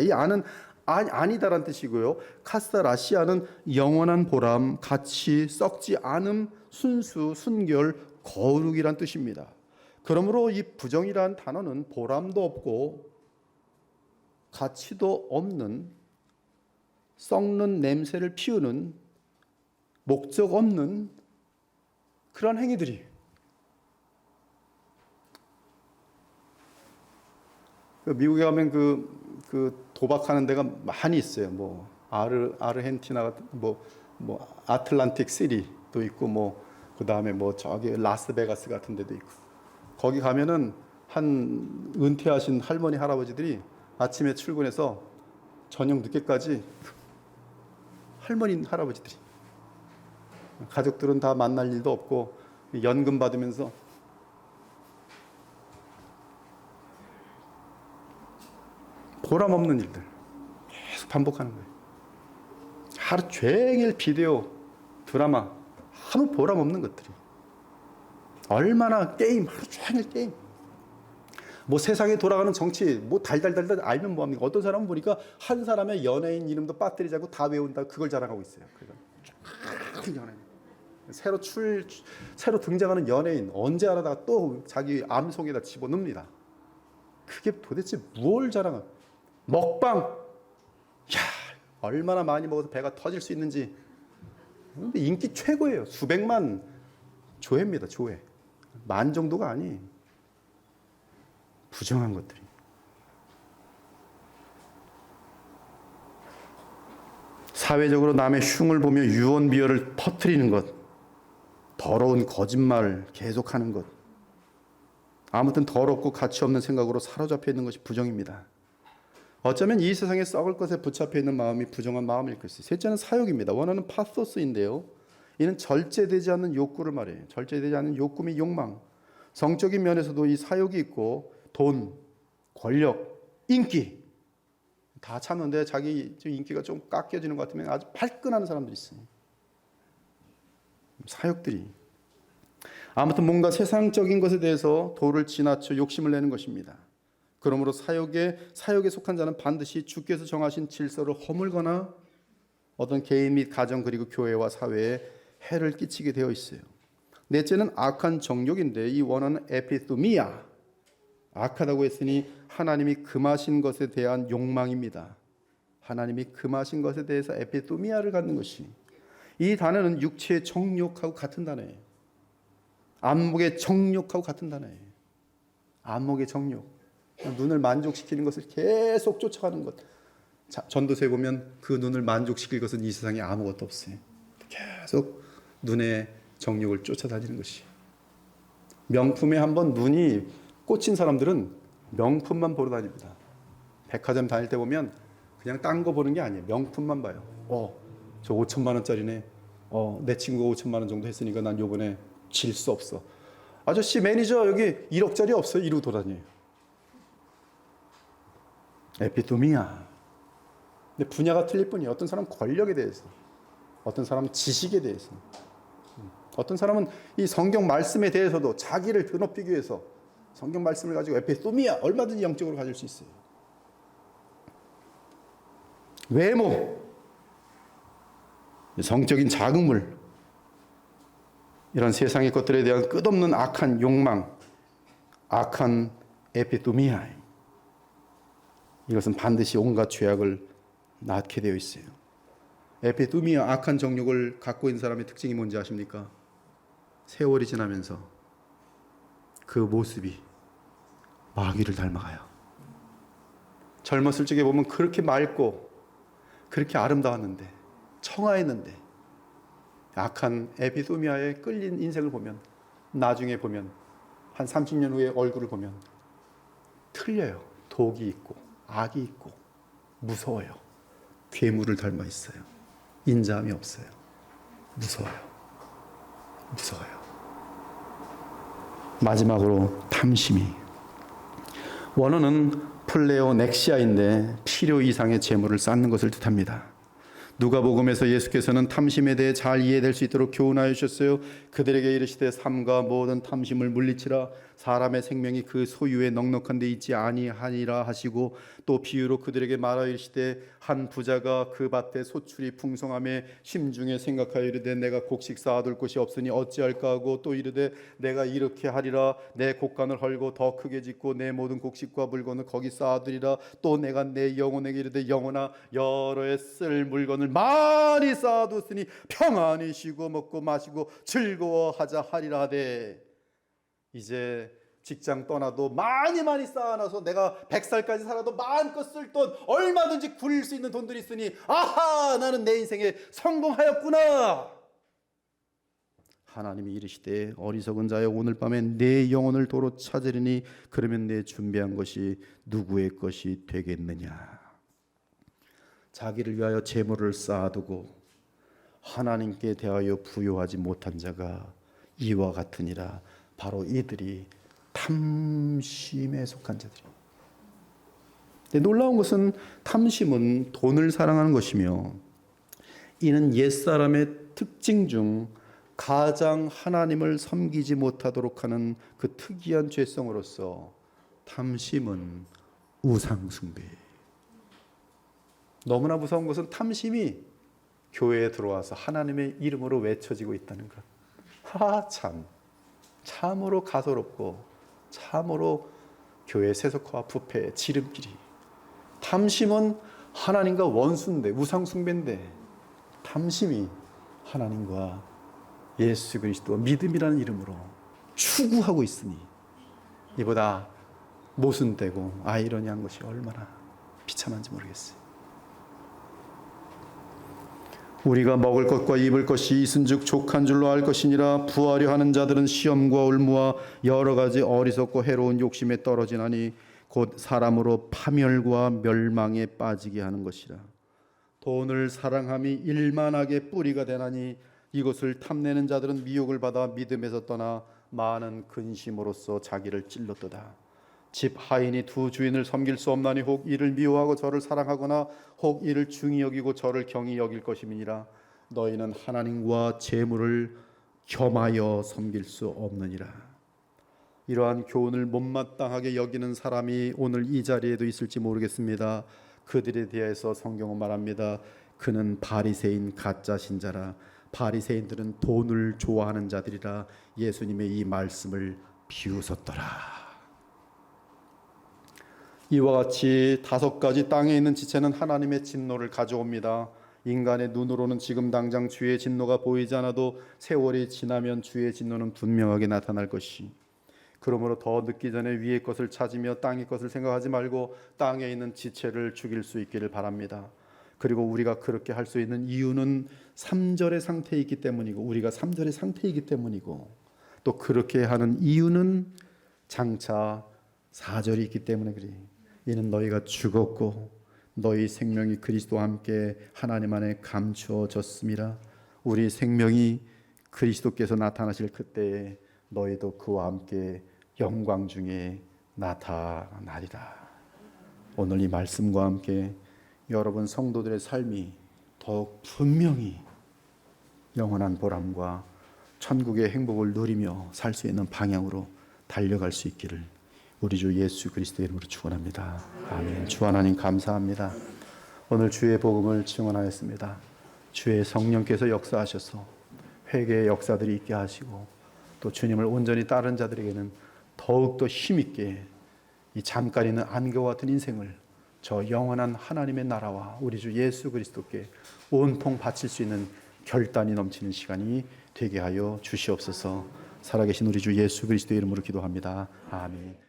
이 아는 아니다란 뜻이고요. 카사라시아는 영원한 보람, 가치, 썩지 않음, 순수, 순결, 거룩이란 뜻입니다. 그러므로 이 부정이란 단어는 보람도 없고 가치도 없는, 썩는 냄새를 피우는, 목적 없는 그런 행위들이, 미국에 가면 그 도박하는 데가 많이 있어요. 뭐 아르헨티나 같은 뭐 아틀란틱 시리도 있고 그 다음에 저기 라스베가스 같은 데도 있고, 거기 가면은 한 은퇴하신 할머니 할아버지들이 아침에 출근해서 저녁 늦게까지, 할머니 할아버지들이, 가족들은 다 만날 일도 없고 연금 받으면서 보람 없는 일들 계속 반복하는 거예요. 하루 종일 비디오, 드라마, 아무 보람 없는 것들이. 얼마나 게임, 하루 종일 게임. 뭐 세상에 돌아가는 정치 뭐 달달달달 알면 뭐합니까? 어떤 사람은 보니까 한 사람의 연예인 이름도 빠뜨리자고 다 외운다 그걸 자랑하고 있어요. 그래서 쫙 연예인 새로 등장하는 연예인 언제 알아다가 또 자기 암 속에다 집어넣습니다. 그게 도대체 무엇을 자랑하? 먹방. 야 얼마나 많이 먹어서 배가 터질 수 있는지. 근데 인기 최고예요. 수백만 조회입니다. 조회. 만 정도가 아니. 부정한 것들이. 사회적으로 남의 흉을 보며 유언비어를 퍼뜨리는 것. 더러운 거짓말을 계속하는 것. 아무튼 더럽고 가치 없는 생각으로 사로잡혀 있는 것이 부정입니다. 어쩌면 이 세상에 썩을 것에 붙잡혀 있는 마음이 부정한 마음일 것이에요. 셋째는 사욕입니다. 원어는 파소스인데요. 이는 절제되지 않는 욕구를 말해요. 절제되지 않는 욕구 및 욕망. 성적인 면에서도 이 사욕이 있고 돈, 권력, 인기 다 참는데 자기 인기가 좀 깎여지는 것 같으면 아주 발끈하는 사람들이 있어요. 사욕들이. 아무튼 뭔가 세상적인 것에 대해서 도를 지나쳐 욕심을 내는 것입니다. 그러므로 사욕에 속한 자는 반드시 주께서 정하신 질서를 허물거나 어떤 개인 및 가정 그리고 교회와 사회에 해를 끼치게 되어 있어요. 넷째는 악한 정욕인데 이 원어는 에피토미아. 악하다고 했으니 하나님이 금하신 것에 대한 욕망입니다. 하나님이 금하신 것에 대해서 에피토미아를 갖는 것이. 이 단어는 육체의 정욕하고 같은 단어예요. 안목의 정욕하고 같은 단어예요. 안목의 정욕. 눈을 만족시키는 것을 계속 쫓아가는 것. 자, 전도서에 보면 그 눈을 만족시킬 것은 이 세상에 아무것도 없어요. 계속 눈의 정욕을 쫓아다니는 것이. 명품에 한번 눈이 꽂힌 사람들은 명품만 보러 다닙니다. 백화점 다닐 때 보면 그냥 딴 거 보는 게 아니에요. 명품만 봐요. 저 5천만 원짜리네. 내 친구가 5천만 원 정도 했으니까 난 요번에 질 수 없어. 아저씨 매니저 여기 1억짜리 없어요? 이러고 돌아다녀요. 에피토미아. 근데 분야가 틀릴 뿐이에요. 어떤 사람은 권력에 대해서, 어떤 사람은 지식에 대해서, 어떤 사람은 이 성경 말씀에 대해서도 자기를 드높이기 위해서 성경 말씀을 가지고 에피토미아 얼마든지 영적으로 가질 수 있어요. 외모, 성적인 자극물, 이런 세상의 것들에 대한 끝없는 악한 욕망, 악한 에피토미아. 이것은 반드시 온갖 죄악을 낳게 되어 있어요. 에피토미아, 악한 정욕을 갖고 있는 사람의 특징이 뭔지 아십니까? 세월이 지나면서 그 모습이 마귀를 닮아가요. 젊었을 적에 보면 그렇게 맑고 그렇게 아름다웠는데, 청아했는데, 악한 에피토미아에 끌린 인생을 보면, 나중에 보면, 한 30년 후에 얼굴을 보면 틀려요. 독이 있고 악이 있고 무서워요. 괴물을 닮아 있어요. 인자함이 없어요. 무서워요. 마지막으로 탐심이. 원어는 플레오넥시아인데 필요 이상의 재물을 쌓는 것을 뜻합니다. 누가복음에서 예수께서는 탐심에 대해 잘 이해될 수 있도록 교훈하여 주셨어요. 그들에게 이르시되 삼가 모든 탐심을 물리치라. 사람의 생명이 그 소유에 넉넉한 데 있지 아니하니라 하시고, 또 비유로 그들에게 말하여 이르시되 한 부자가 그 밭에 소출이 풍성함에 심중에 생각하여 이르되 내가 곡식 쌓아둘 곳이 없으니 어찌할까 하고, 또 이르되 내가 이렇게 하리라. 내 곡간을 헐고 더 크게 짓고 내 모든 곡식과 물건을 거기 쌓아두리라. 또 내가 내 영혼에게 이르되 영혼아 여러 해 쓸 물건을 많이 쌓아뒀으니 평안히 쉬고 먹고 마시고 즐거워하자 하리라 하되, 이제 직장 떠나도 많이 쌓아놔서 내가 100살까지 살아도 마음껏 쓸 돈, 얼마든지 굴릴 수 있는 돈들이 있으니 아하 나는 내 인생에 성공하였구나. 하나님이 이르시되 어리석은 자여 오늘 밤에 내 영혼을 도로 찾으리니 그러면 내 준비한 것이 누구의 것이 되겠느냐. 자기를 위하여 재물을 쌓아두고 하나님께 대하여 부요하지 못한 자가 이와 같으니라. 바로 이들이 탐심에 속한 자들이에요. 근데 놀라운 것은 탐심은 돈을 사랑하는 것이며, 이는 옛사람의 특징 중 가장 하나님을 섬기지 못하도록 하는 그 특이한 죄성으로서 탐심은 우상숭배. 너무나 무서운 것은 탐심이 교회에 들어와서 하나님의 이름으로 외쳐지고 있다는 것. 참으로 가소롭고 참으로 교회 세속화와 부패의 지름길이. 탐심은 하나님과 원수인데, 우상숭배인데, 탐심이 하나님과 예수 그리스도 믿음이라는 이름으로 추구하고 있으니 이보다 모순되고 아이러니한 것이 얼마나 비참한지 모르겠어요. 우리가 먹을 것과 입을 것이 있은즉 족한 줄로 알 것이니라. 부하려 하는 자들은 시험과 올무와 여러 가지 어리석고 해로운 욕심에 떨어지나니 곧 사람으로 파멸과 멸망에 빠지게 하는 것이라. 돈을 사랑함이 일만하게 뿌리가 되나니 이것을 탐내는 자들은 미혹을 받아 믿음에서 떠나 많은 근심으로써 자기를 찔렀도다. 집 하인이 두 주인을 섬길 수 없나니 혹 이를 미워하고 저를 사랑하거나 혹 이를 중히 여기고 저를 경히 여길 것임이니라. 너희는 하나님과 재물을 겸하여 섬길 수 없느니라. 이러한 교훈을 못마땅하게 여기는 사람이 오늘 이 자리에도 있을지 모르겠습니다. 그들에 대해서 성경은 말합니다. 그는 바리새인 가짜 신자라. 바리새인들은 돈을 좋아하는 자들이라. 예수님의 이 말씀을 비웃었더라. 이와 같이 5가지 땅에 있는 지체는 하나님의 진노를 가져옵니다. 인간의 눈으로는 지금 당장 주의 진노가 보이지 않아도 세월이 지나면 주의 진노는 분명하게 나타날 것이. 그러므로 더 늦기 전에 위의 것을 찾으며 땅의 것을 생각하지 말고 땅에 있는 지체를 죽일 수 있기를 바랍니다. 그리고 우리가 그렇게 할 수 있는 이유는 3절의 상태에 있기 때문이고, 우리가 3절의 상태에 있기 때문이고, 또 그렇게 하는 이유는 장차 4절이 있기 때문에 그래. 이는 너희가 죽었고 너희 생명이 그리스도와 함께 하나님 안에 감추어졌음이라. 우리 생명이 그리스도께서 나타나실 그때에 너희도 그와 함께 영광 중에 나타나리라. 오늘 이 말씀과 함께 여러분 성도들의 삶이 더욱 분명히 영원한 보람과 천국의 행복을 누리며 살 수 있는 방향으로 달려갈 수 있기를 우리 주 예수 그리스도의 이름으로 축원합니다. 아멘. 주 하나님 감사합니다. 오늘 주의 복음을 증언하였습니다. 주의 성령께서 역사하셔서 회개의 역사들이 있게 하시고, 또 주님을 온전히 따른 자들에게는 더욱더 힘있게 이 잠깐 있는 안개와 같은 인생을 저 영원한 하나님의 나라와 우리 주 예수 그리스도께 온통 바칠 수 있는 결단이 넘치는 시간이 되게 하여 주시옵소서. 살아계신 우리 주 예수 그리스도의 이름으로 기도합니다. 아멘.